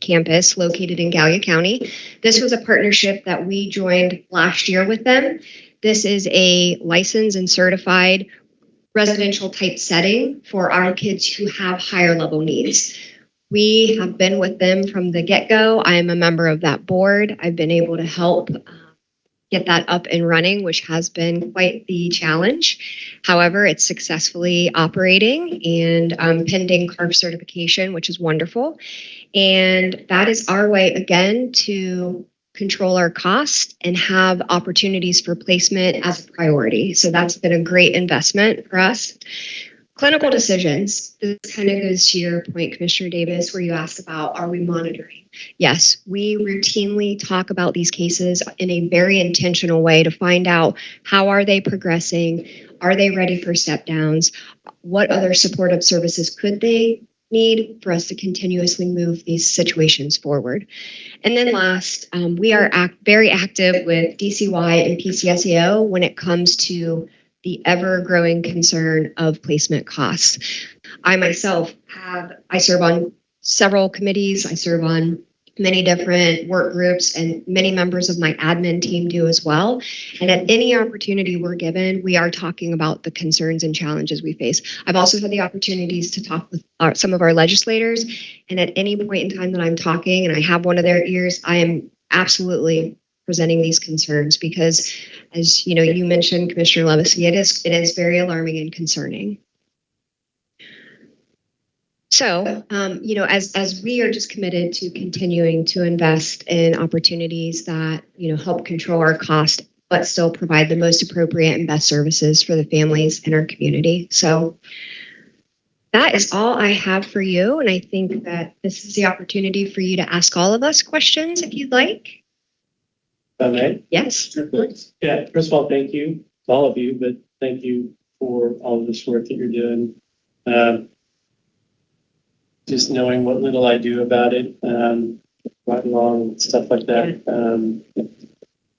Speaker 11: campus located in Gallia County. This was a partnership that we joined last year with them. This is a licensed and certified residential type setting for our kids who have higher level needs. We have been with them from the get-go. I am a member of that board. I've been able to help get that up and running, which has been quite the challenge. However, it's successfully operating and pending CARF certification, which is wonderful. And that is our way, again, to control our costs and have opportunities for placement as a priority. So that's been a great investment for us. Clinical decisions. This kind of goes to your point, Commissioner Davis, where you asked about, are we monitoring? Yes, we routinely talk about these cases in a very intentional way to find out how are they progressing? Are they ready for step downs? What other supportive services could they need for us to continuously move these situations forward? And then last, we are very active with DCY and PCSEO when it comes to the ever-growing concern of placement costs. I myself I serve on several committees. I serve on many different work groups, and many members of my admin team do as well. And at any opportunity we're given, we are talking about the concerns and challenges we face. I've also had the opportunities to talk with some of our legislators, and at any point in time that I'm talking and I have one of their ears, I am absolutely presenting these concerns because, as you know, you mentioned, Commissioner Levesey, it is very alarming and concerning. So, as we are just committed to continuing to invest in opportunities that, help control our cost, but still provide the most appropriate and best services for the families in our community. So that is all I have for you. And I think that this is the opportunity for you to ask all of us questions if you'd like.
Speaker 1: Okay.
Speaker 11: Yes.
Speaker 1: Yeah, first of all, thank you to all of you, but thank you for all of this work that you're doing. Just knowing what little I do about it, right along and stuff like that.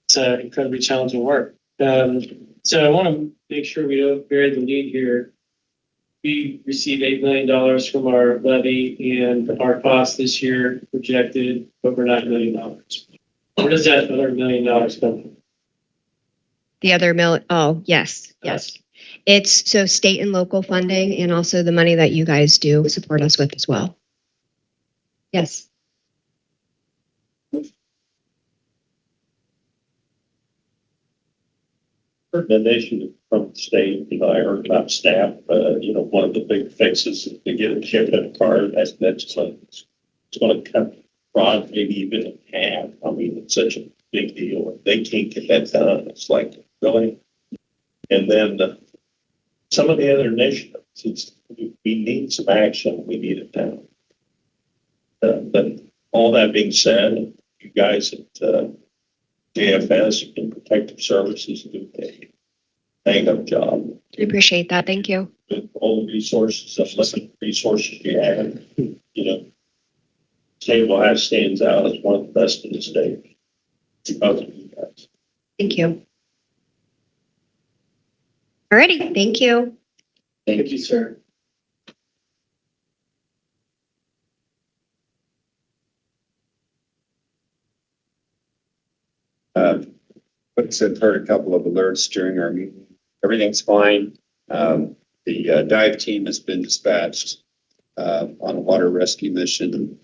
Speaker 1: It's incredibly challenging work. So I want to make sure we don't bury the lead here. We received $8 million from our levy, and our cost this year projected over $9 million. Where does that other $1 million come from?
Speaker 11: The other yes. It's so state and local funding and also the money that you guys do support us with as well. Yes.
Speaker 5: Recommendation from the state, I heard about staff, one of the big fixes is to get a chip in a car. That's like, it's going to cut fraud maybe even in half. I mean, it's such a big deal. If they can't get that done, it's like, really? And then some of the other initiatives, we need some action. We need it now. But all that being said, you guys at JFS and Protective Services do a hang up job.
Speaker 11: I appreciate that. Thank you.
Speaker 5: With all the resources, the limited resources you have, State of Ohio stands out as one of the best in the state because of you guys.
Speaker 11: Thank you. Alrighty. Thank you.
Speaker 1: Thank you, sir.
Speaker 7: Like I said, heard a couple of alerts during our meeting. Everything's fine. The dive team has been dispatched on a water rescue mission.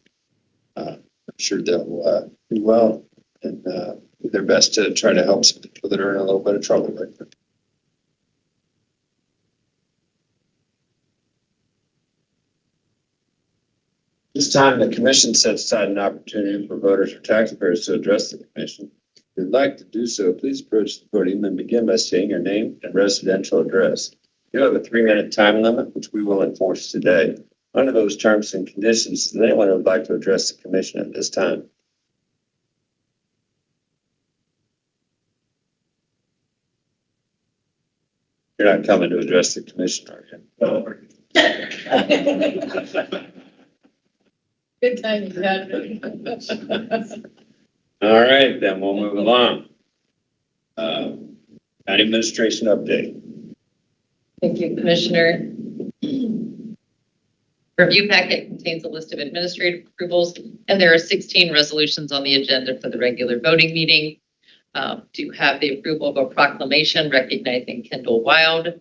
Speaker 7: I'm sure they'll do well and do their best to try to help some people that are in a little bit of trouble right now. This time, the commission sets aside an opportunity for voters or taxpayers to address the commission. If you'd like to do so, please approach the podium and begin by saying your name and residential address. You have a 3-minute time limit, which we will enforce today. Under those terms and conditions, is there anyone who would like to address the commission at this time? You're not coming to address the commission, are you?
Speaker 2: Good time you had.
Speaker 7: All right, then we'll move along. County administration update.
Speaker 2: Thank you, Commissioner. Review packet contains a list of administrative approvals, and there are 16 resolutions on the agenda for the regular voting meeting. To have the approval of a proclamation recognizing Kendall Wild.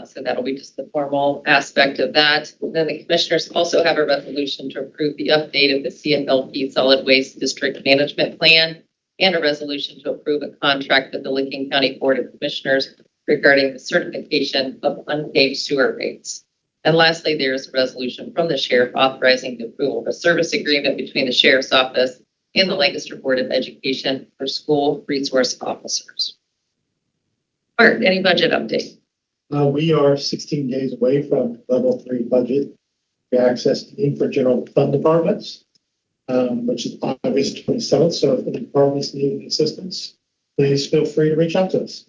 Speaker 2: So that'll be just the formal aspect of that. And then the commissioners also have a resolution to approve the update of the CFLP Solid Waste District Management Plan and a resolution to approve a contract with the Licking County Board of Commissioners regarding the certification of unpaid sewer rates. And lastly, there is a resolution from the sheriff authorizing the approval of a service agreement between the sheriff's office and the Lancaster Board of Education for school resource officers. Art, any budget update?
Speaker 12: We are 16 days away from level 3 budget access need for general fund departments, which is August 27th. So if the departments need assistance, please feel free to reach out to us.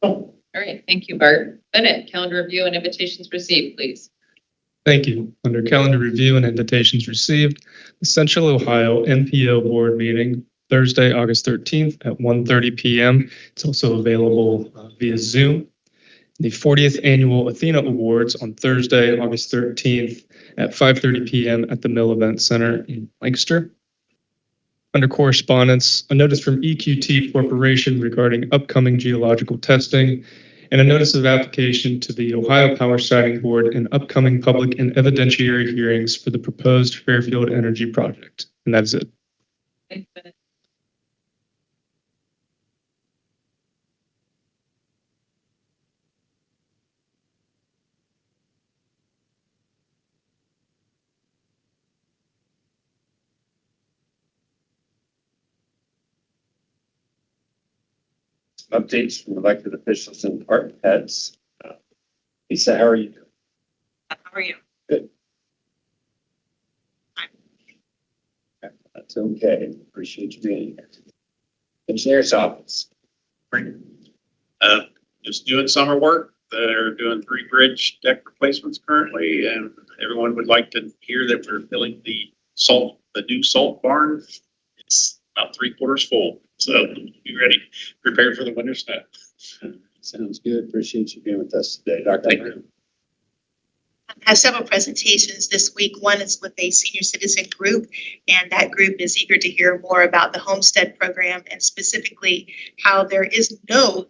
Speaker 2: All right, thank you, Bart. Bennett, calendar review and invitations received, please.
Speaker 13: Thank you. Under calendar review and invitations received, the Central Ohio NPO board meeting, Thursday, August 13th at 1:30 p.m. It's also available via Zoom. The 40th Annual Athena Awards on Thursday, August 13th at 5:30 p.m. at the Mill Event Center in Lancaster. Under correspondence, a notice from EQT Corporation regarding upcoming geological testing, and a notice of application to the Ohio Power Siting Board and upcoming public and evidentiary hearings for the proposed Fairfield Energy project. And that's it.
Speaker 2: Thanks, Bennett.
Speaker 7: Updates from elected officials and department heads. Lisa, how are you doing?
Speaker 10: How are you?
Speaker 7: Good. That's okay. Appreciate you being here. Engineer's office.
Speaker 5: Just doing summer work. They're doing 3 bridge deck replacements currently, and everyone would like to hear that we're filling the new salt barn It's about 3/4 full, so be ready, prepared for the winter snow.
Speaker 4: Sounds good. Appreciate you being with us today, Dr.
Speaker 5: Thank
Speaker 4: Brown.
Speaker 14: I have several presentations this week. One is with a senior citizen group, and that group is eager to hear more about the homestead program and specifically how there is no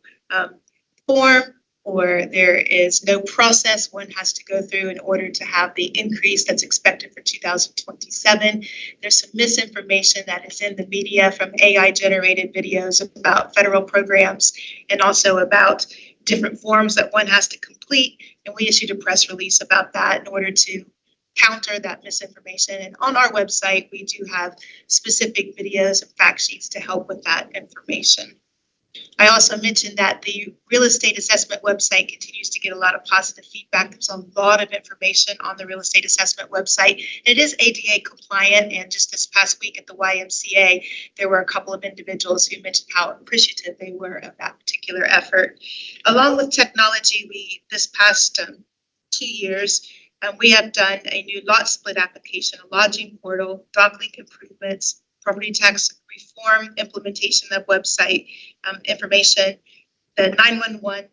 Speaker 14: form or there is no process one has to go through in order to have the increase that's expected for 2027. There's some misinformation that is in the media from AI generated videos about federal programs and also about different forms that one has to complete. And we issued a press release about that in order to counter that misinformation. And on our website, we do have specific videos and fact sheets to help with that information. I also mentioned that the real estate assessment website continues to get a lot of positive feedback. There's a lot of information on the real estate assessment website. It is ADA compliant, and just this past week at the YMCA, there were a couple of individuals who mentioned how appreciative they were of that particular effort. Along with technology, we this past 2 years, we have done a new lot split application, a lodging portal, dock link improvements, property tax reform, implementation of website information, the 911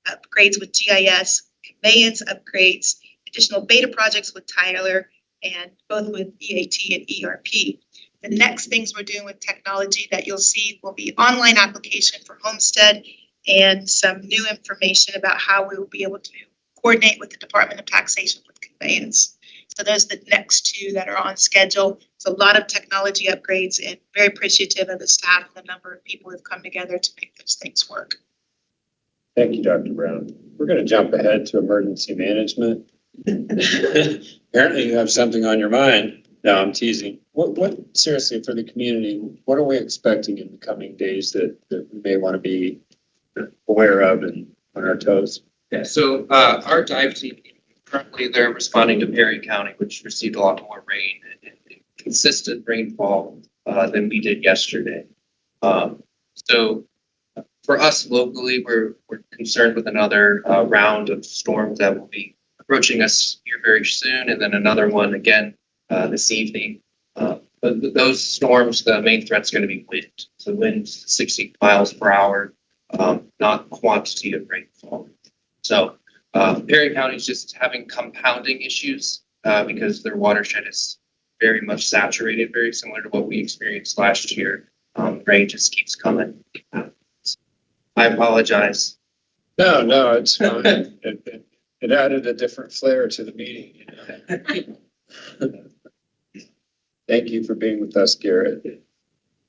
Speaker 14: upgrades with GIS, conveyance upgrades, additional beta projects with Tyler, and both with EAT and ERP. The next things we're doing with technology that you'll see will be online application for Homestead and some new information about how we will be able to coordinate with the Department of Taxation with conveyance. So those are the next two that are on schedule. It's a lot of technology upgrades and very appreciative of the staff and the number of people who've come together to make those things work.
Speaker 4: Thank you, Dr. Brown. We're going to jump ahead to emergency management. Apparently you have something on your mind. No, I'm teasing. What seriously, for the community, what are we expecting in the coming days that we may want to be aware of and on our toes?
Speaker 6: Yeah, so our dive team, currently they're responding to Perry County, which received a lot more rain and consistent rainfall than we did yesterday. So for us locally, we're concerned with another round of storms that will be approaching us here very soon, and then another one again this evening. But those storms, the main threat's going to be wind. So winds 60 miles per hour, not quantity of rainfall. So Perry County is just having compounding issues because their watershed is very much saturated, very similar to what we experienced last year. Rain just keeps coming. I apologize.
Speaker 4: No, it's fine. It added a different flair to the meeting. Thank you for being with us, Garrett.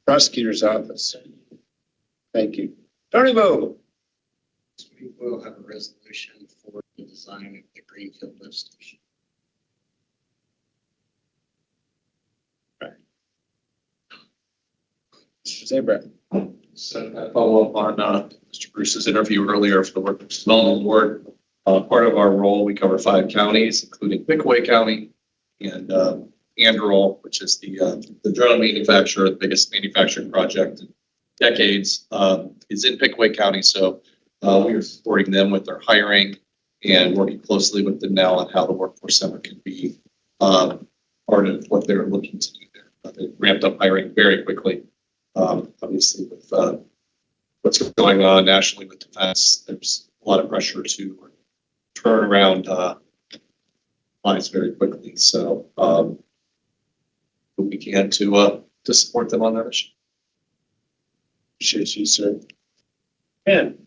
Speaker 4: Prosecutor's Office. Thank you. Tony Bo.
Speaker 15: We will have a resolution for the design of the Greenfield lift station.
Speaker 4: Right. Mr. Zabrak.
Speaker 8: So I follow up on Mr. Bruce's interview earlier for the Workforce Development Board. Part of our role, we cover 5 counties, including Pickaway County and Anderle, which is the drone manufacturer, the biggest manufacturing project in decades, is in Pickaway County. So we are supporting them with their hiring and working closely with them now on how the Workforce Center can be part of what they're looking to do there. They ramped up hiring very quickly. Obviously, with what's going on nationally with defense, there's a lot of pressure to turn around lines very quickly. So we can to support them on their mission.
Speaker 4: Appreciate you, sir. Ben.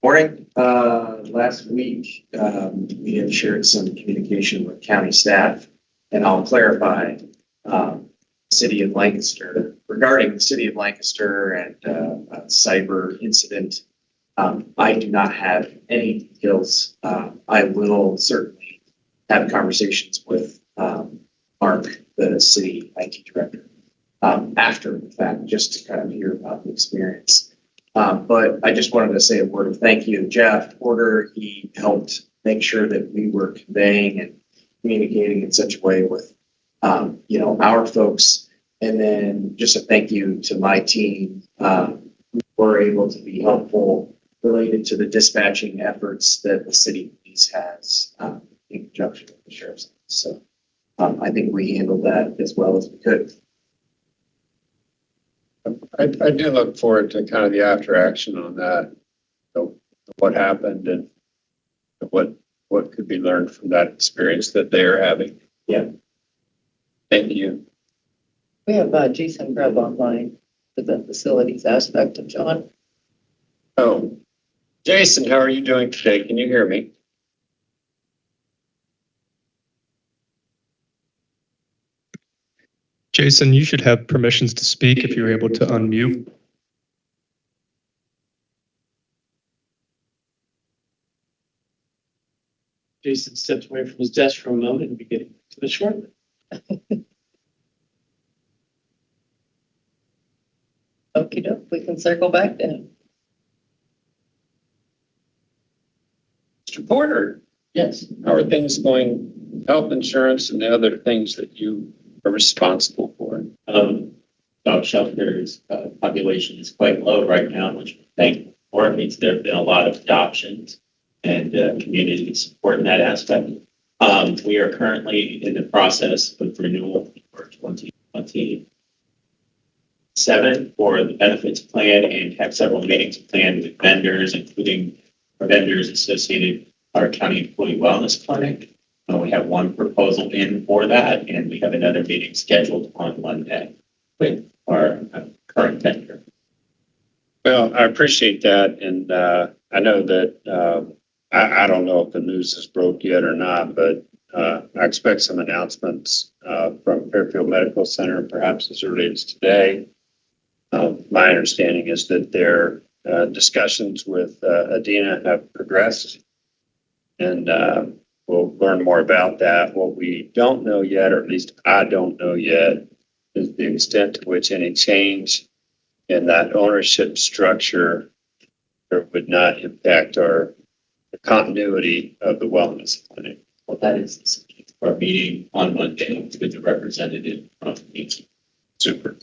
Speaker 16: Morning. Last week, we had shared some communication with county staff, and I'll clarify City of Lancaster regarding the City of Lancaster and cyber incident. I do not have any details. I will certainly have conversations with Mark, the city IT director, after the fact, just to kind of hear about the experience. But I just wanted to say a word of thank you to Jeff Porter. He helped make sure that we were conveying and communicating in such a way with our folks. And then just a thank you to my team who were able to be helpful related to the dispatching efforts that the city police has in conjunction with the sheriff's office. So I think we handled that as well as we could.
Speaker 4: I do look forward to kind of the after action on that. So what happened and what could be learned from that experience that they're having.
Speaker 1: Yeah.
Speaker 4: Thank you.
Speaker 2: We have Jason Grubb online for the facilities aspect of John.
Speaker 4: Oh, Jason, how are you doing today? Can you hear me?
Speaker 13: Jason, you should have permissions to speak if you're able to unmute.
Speaker 1: Jason stepped away from his desk for a moment and beginning to the short.
Speaker 2: Okie doke, we can circle back then.
Speaker 4: Mr. Porter,
Speaker 1: Yes.
Speaker 4: how are things going? Health insurance and the other things that you are responsible for.
Speaker 17: Dog shelters population is quite low right now, which we thank for. It means there have been a lot of adoptions and community support in that aspect. We are currently in the process of renewal for 2027 for the benefits plan and have several meetings planned with vendors, including our vendors associated with our county employee wellness clinic. We have one proposal in for that, and we have another meeting scheduled on Monday with our current vendor.
Speaker 4: Well, I appreciate that. And I know that I don't know if the news is broke yet or not, but I expect some announcements from Fairfield Medical Center, perhaps as early as today. My understanding is that their discussions with Adina have progressed, and we'll learn more about that. What we don't know yet, or at least I don't know yet, is the extent to which any change in that ownership structure would not impact the continuity of the wellness clinic.
Speaker 17: Well, that is the subject of our meeting on Monday with the representative from the
Speaker 4: Super.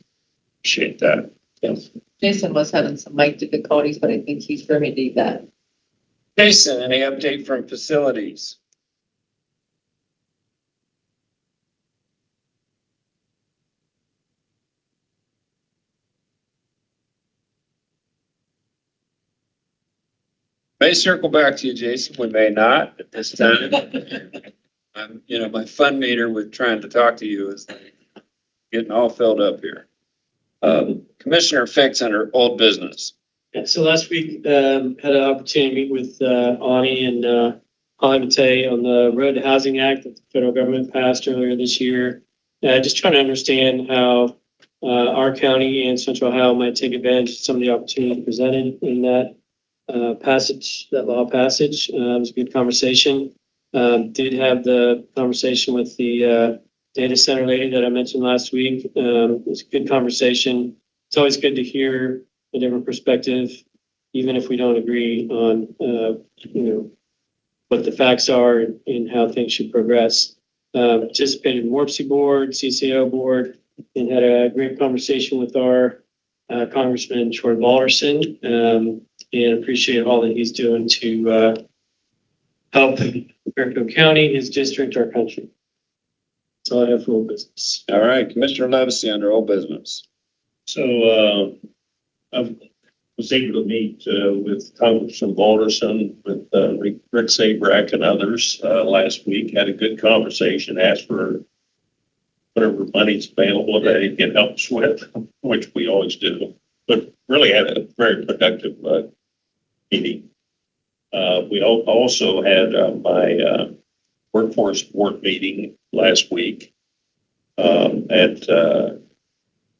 Speaker 4: Appreciate that.
Speaker 17: Yes.
Speaker 2: Jason was having some mic difficulties, but I think he's remedied that.
Speaker 4: Jason, any update from facilities? May circle back to you, Jason. We may not at this time. My fun meter with trying to talk to you is getting all filled up here. Commissioner Fix under old business.
Speaker 1: Yeah, so last week, had an opportunity to meet with Ani and Holly Matei on the Road to Housing Act that the federal government passed earlier this year. Just trying to understand how our county and Central Ohio might take advantage of some of the opportunities presented in that that law passage. It was a good conversation. Did have the conversation with the data center lady that I mentioned last week. It was a good conversation. It's always good to hear a different perspective, even if we don't agree on, what the facts are and how things should progress. Participated in WARPC board, CCO board, and had a great conversation with our Congressman Troy Balderson, and appreciate all that he's doing to help Fairfield County, his district, our country. That's all I have for old business.
Speaker 4: All right, Commissioner Levesey under old business.
Speaker 5: So I was able to meet with Congressman Balderson, with Rick Sabrak and others last week. Had a good conversation, asked for whatever money's available that he can help us with, which we always do. But really had a very productive meeting. We also had my workforce board meeting last week at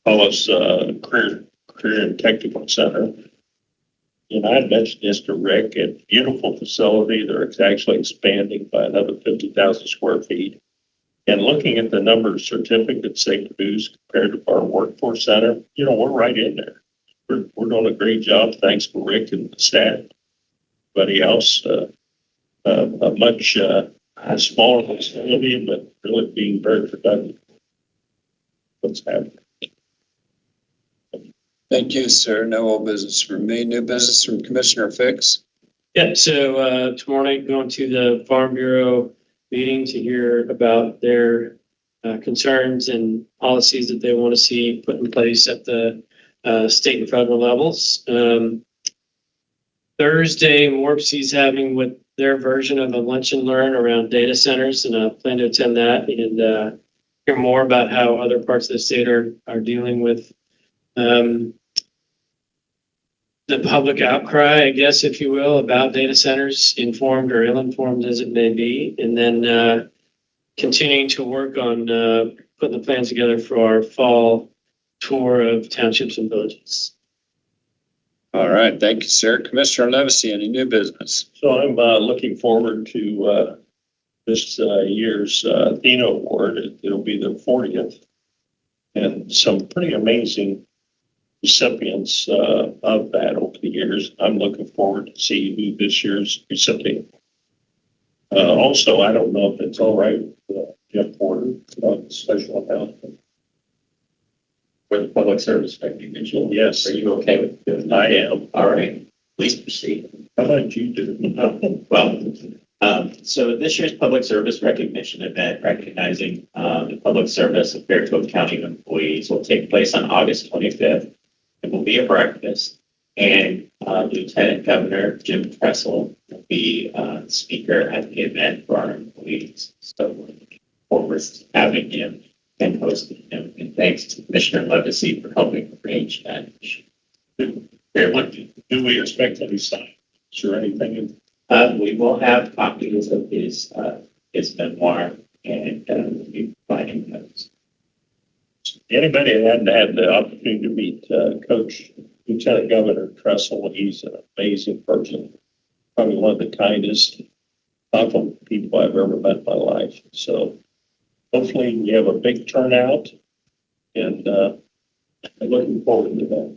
Speaker 5: Hollis Career and Technical Center. And I mentioned this to Rick, a beautiful facility. They're actually expanding by another 50,000 square feet. And looking at the number of certificates they produce compared to our workforce center, we're right in there. We're doing a great job, thanks to Rick and the staff. Everybody else, a much smaller facility, but really being very productive. What's happening?
Speaker 4: Thank you, sir. No old business from me. New business from Commissioner Fix.
Speaker 1: Yeah, so tomorrow night going to the Farm Bureau meeting to hear about their concerns and policies that they want to see put in place at the state and federal levels. Thursday, Morpsey's having with their version of a lunch and learn around data centers, and I plan to attend that and hear more about how other parts of the state are dealing with the public outcry, I guess, if you will, about data centers, informed or ill-informed as it may be, and then continuing to work on putting the plans together for our fall tour of townships and villages.
Speaker 7: All right, thank you, sir. Commissioner Levesey, any new business?
Speaker 5: So I'm looking forward to this year's Athena Award. It'll be the 40th, and some pretty amazing recipients of that over the years. I'm looking forward to see who this year's recipient. Also, I don't know if it's all right with Jeff Porter about the special announcement.
Speaker 17: For the public service recognition.
Speaker 5: Yes.
Speaker 17: Are you okay with it?
Speaker 5: I am.
Speaker 17: All right. Please proceed.
Speaker 5: How about you do?
Speaker 17: So this year's public service recognition event recognizing the public service of Fairfield County employees will take place on August 25th. It will be a breakfast, and Lieutenant Governor Jim Tressel will be speaker at the event for our employees. So we're looking forward to having him and hosting him. And thanks to Commissioner Levesey for helping arrange that.
Speaker 5: Do we expect any signs or anything?
Speaker 17: We will have copies of his memoir, and we'll be providing those.
Speaker 5: Anybody that hadn't had the opportunity to meet Coach Lieutenant Governor Tressel, he's an amazing person. Probably one of the kindest, thoughtful people I've ever met in my life. So hopefully we have a big turnout, and I'm looking forward to that.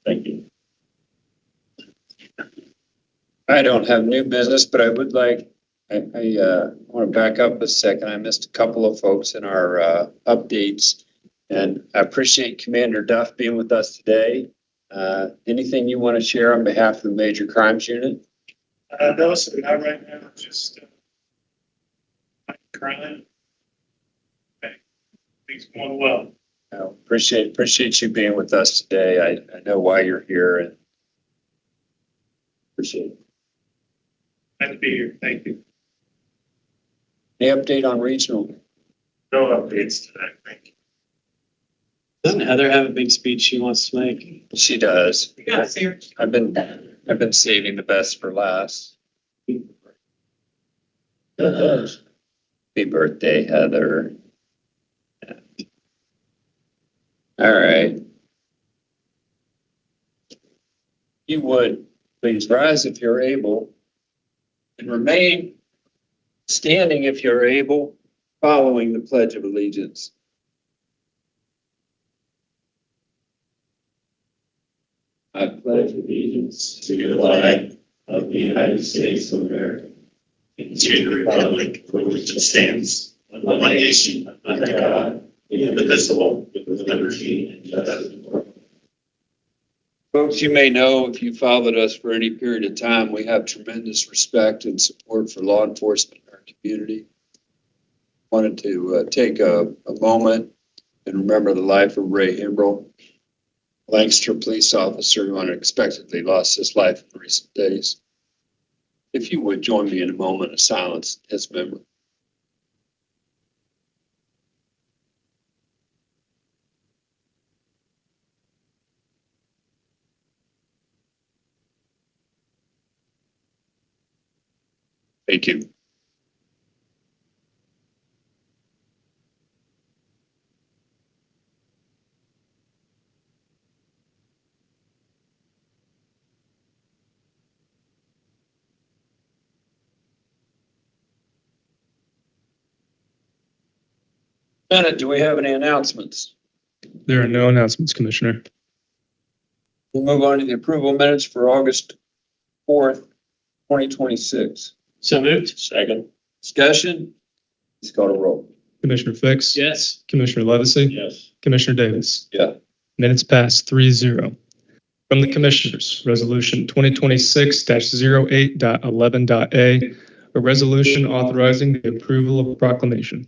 Speaker 5: Thank you.
Speaker 7: I don't have new business, but I would like, I want to back up a second. I missed a couple of folks in our updates, and I appreciate Commander Duff being with us today. Anything you want to share on behalf of the Major Crimes Unit?
Speaker 12: No, so not right now, just crime. Things going well.
Speaker 7: Appreciate you being with us today. I know why you're here, and appreciate it.
Speaker 12: Glad to be here. Thank you.
Speaker 7: Any update on regional?
Speaker 12: No updates today. Thank you.
Speaker 1: Doesn't Heather have a big speech she wants to make?
Speaker 7: She does.
Speaker 10: Yes, sir.
Speaker 7: I've been saving the best for last. Happy birthday, Heather. All right. You would please rise if you're able, and remain standing if you're able, following the Pledge of Allegiance. I pledge allegiance to the flag of the United States of America and to the republic for which it stands, one nation, under God, indivisible, with liberty and justice for all. Folks, you may know if you followed us for any period of time, we have tremendous respect and support for law enforcement in our community. Wanted to take a moment and remember the life of Ray Himbrell, Lancaster police officer who unexpectedly lost his life in recent days. If you would join me in a moment of silence in his memory. Thank you. Bennett, do we have any announcements?
Speaker 13: There are no announcements, Commissioner.
Speaker 7: We'll move on to the approval minutes for August 4th, 2026.
Speaker 1: So moved.
Speaker 5: Second.
Speaker 7: Discussion? Please call to roll.
Speaker 13: Commissioner Fix?
Speaker 1: Yes.
Speaker 13: Commissioner Levesey?
Speaker 5: Yes.
Speaker 13: Commissioner Davis?
Speaker 7: Yeah.
Speaker 13: Minutes passed 3-0. From the Commissioners, Resolution 2026-08.11.a, a resolution authorizing the approval of a proclamation.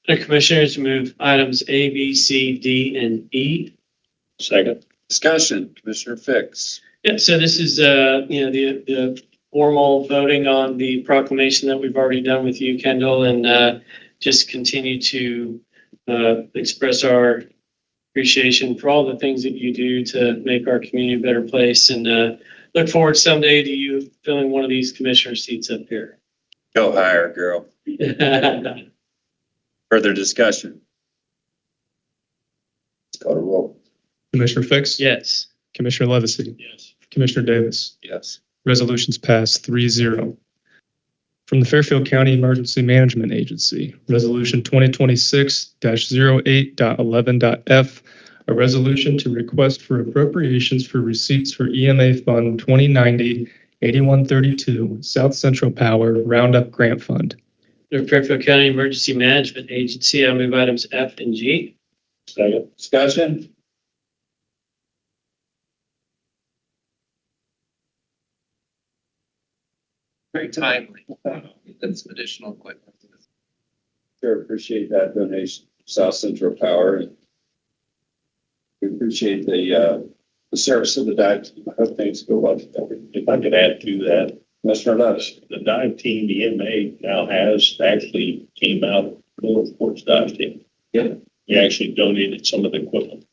Speaker 1: The Commissioners move items A, B, C, D, and E.
Speaker 5: Second.
Speaker 7: Discussion, Commissioner Fix.
Speaker 1: Yeah, so this is, the formal voting on the proclamation that we've already done with you, Kendall, and just continue to express our appreciation for all the things that you do to make our community a better place, and look forward someday to you filling one of these commissioner seats up here.
Speaker 7: Go higher, girl. Further discussion. Let's go to roll.
Speaker 13: Commissioner Fix?
Speaker 1: Yes.
Speaker 13: Commissioner Levesey?
Speaker 5: Yes.
Speaker 13: Commissioner Davis?
Speaker 7: Yes.
Speaker 13: Resolutions passed 3-0. From the Fairfield County Emergency Management Agency, Resolution 2026-08.11.f, a resolution to request for appropriations for receipts for EMA Fund 2090-8132 South Central Power Roundup Grant Fund.
Speaker 1: Under Fairfield County Emergency Management Agency, I move items F and G.
Speaker 7: Second. Discussion.
Speaker 6: Very timely. That's some additional equipment.
Speaker 7: Sure, appreciate that donation, South Central Power. We appreciate the service of the dive team. I hope things go well.
Speaker 5: If I could add to that,
Speaker 7: Mr. Levis.
Speaker 5: the dive team, the EMA now has actually came out for sports dive team.
Speaker 7: Yeah.
Speaker 5: We actually donated some of the equipment.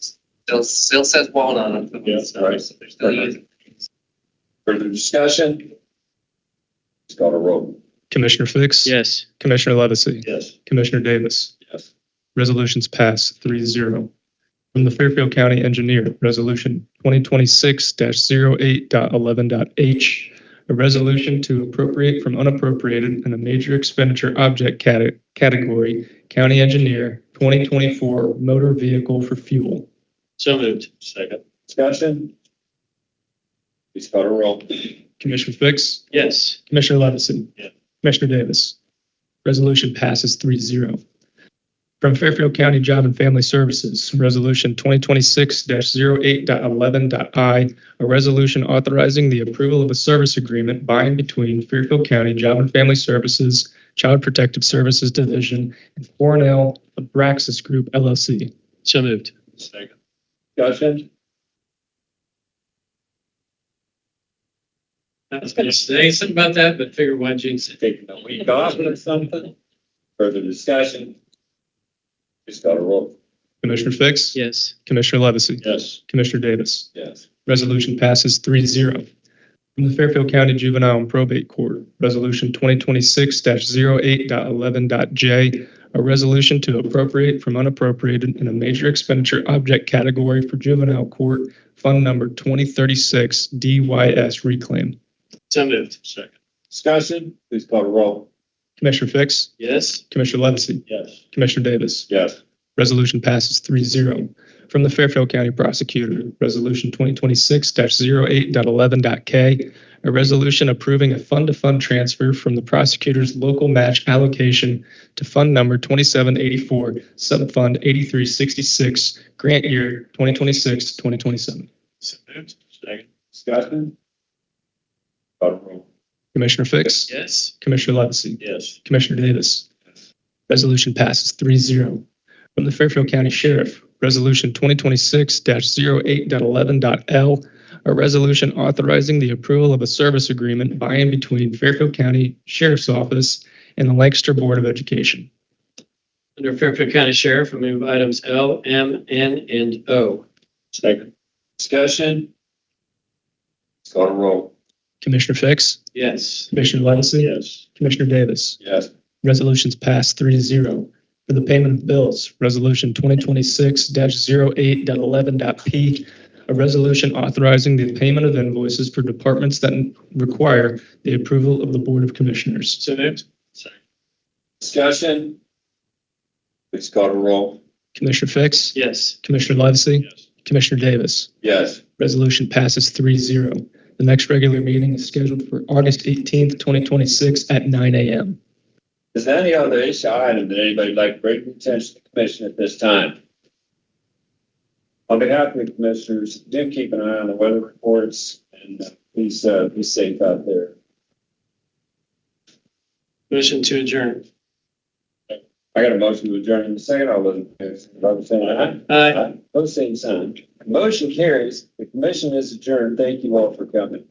Speaker 6: Still says one on them.
Speaker 5: Yeah,
Speaker 6: So they're still using.
Speaker 7: Further discussion. Let's go to roll.
Speaker 13: Commissioner Fix?
Speaker 1: Yes.
Speaker 13: Commissioner Levesey?
Speaker 5: Yes.
Speaker 13: Commissioner Davis?
Speaker 7: Yes.
Speaker 13: Resolutions passed 3-0. From the Fairfield County Engineer, Resolution 2026-08.11.h, a resolution to appropriate from unappropriated in a major expenditure object category, County Engineer, 2024 motor vehicle for fuel.
Speaker 1: So moved.
Speaker 5: Second.
Speaker 7: Discussion. Please call to roll.
Speaker 13: Commissioner Fix?
Speaker 1: Yes.
Speaker 13: Commissioner Levesey?
Speaker 5: Yeah.
Speaker 13: Commissioner Davis? Resolution passes 3-0. From Fairfield County Job and Family Services, Resolution 2026-08.11.i, a resolution authorizing the approval of a service agreement by and between Fairfield County Job and Family Services, Child Protective Services Division, and Cornell Abraxas Group, LLC.
Speaker 1: So moved.
Speaker 5: Second.
Speaker 7: Discussion.
Speaker 1: I was going to say something about that, but figured why jinx it.
Speaker 7: Taking a week off or something. Further discussion. Please call to roll.
Speaker 13: Commissioner Fix?
Speaker 1: Yes.
Speaker 13: Commissioner Levesey?
Speaker 5: Yes.
Speaker 13: Commissioner Davis?
Speaker 7: Yes.
Speaker 13: Resolution passes 3-0. From the Fairfield County Juvenile and Probate Court, Resolution 2026-08.11.j, a resolution to appropriate from unappropriated in a major expenditure object category for Juvenile Court, Fund Number 2036 DYS Reclaim.
Speaker 1: So moved.
Speaker 5: Second.
Speaker 7: Discussion. Please call to roll.
Speaker 13: Commissioner Fix?
Speaker 1: Yes.
Speaker 13: Commissioner Levesey?
Speaker 5: Yes.
Speaker 13: Commissioner Davis?
Speaker 7: Yes.
Speaker 13: Resolution passes 3-0. From the Fairfield County Prosecutor, Resolution 2026-08.11.k, a resolution approving a fund-to-fund transfer from the prosecutor's local match allocation to Fund Number 2784, Subfund 8366, Grant Year 2026-2027.
Speaker 5: So moved. Second.
Speaker 7: Discussion. Call to roll.
Speaker 13: Commissioner Fix?
Speaker 1: Yes.
Speaker 13: Commissioner Levesey?
Speaker 5: Yes.
Speaker 13: Commissioner Davis? Resolution passes 3-0. From the Fairfield County Sheriff, Resolution 2026-08.11.l, a resolution authorizing the approval of a service agreement by and between Fairfield County Sheriff's Office and the Lancaster Board of Education.
Speaker 1: Under Fairfield County Sheriff, I move items L, M, N, and O.
Speaker 5: Second.
Speaker 7: Discussion. Let's call to roll.
Speaker 13: Commissioner Fix?
Speaker 1: Yes.
Speaker 13: Commissioner Levesey?
Speaker 5: Yes.
Speaker 13: Commissioner Davis?
Speaker 7: Yes.
Speaker 13: Resolutions passed 3-0. For the payment of bills, Resolution 2026-08.11.p, a resolution authorizing the payment of invoices for departments that require the approval of the Board of Commissioners.
Speaker 1: So moved.
Speaker 5: Second.
Speaker 7: Discussion. Please call to roll.
Speaker 13: Commissioner Fix?
Speaker 1: Yes.
Speaker 13: Commissioner Levesey?
Speaker 5: Yes.
Speaker 13: Commissioner Davis?
Speaker 7: Yes.
Speaker 13: Resolution passes 3-0. The next regular meeting is scheduled for August 18th, 2026 at 9 a.m.
Speaker 7: Is there any other issue item that anybody would like to bring to the attention of the commission at this time? On behalf of the commissioners, do keep an eye on the weather reports and please be safe out there.
Speaker 1: Motion to adjourn.
Speaker 4: I got a motion to adjourn in a second. All those in favor, saying aye.
Speaker 1: Aye.
Speaker 4: Post same sign. Motion carries. The commission is adjourned. Thank you all for coming.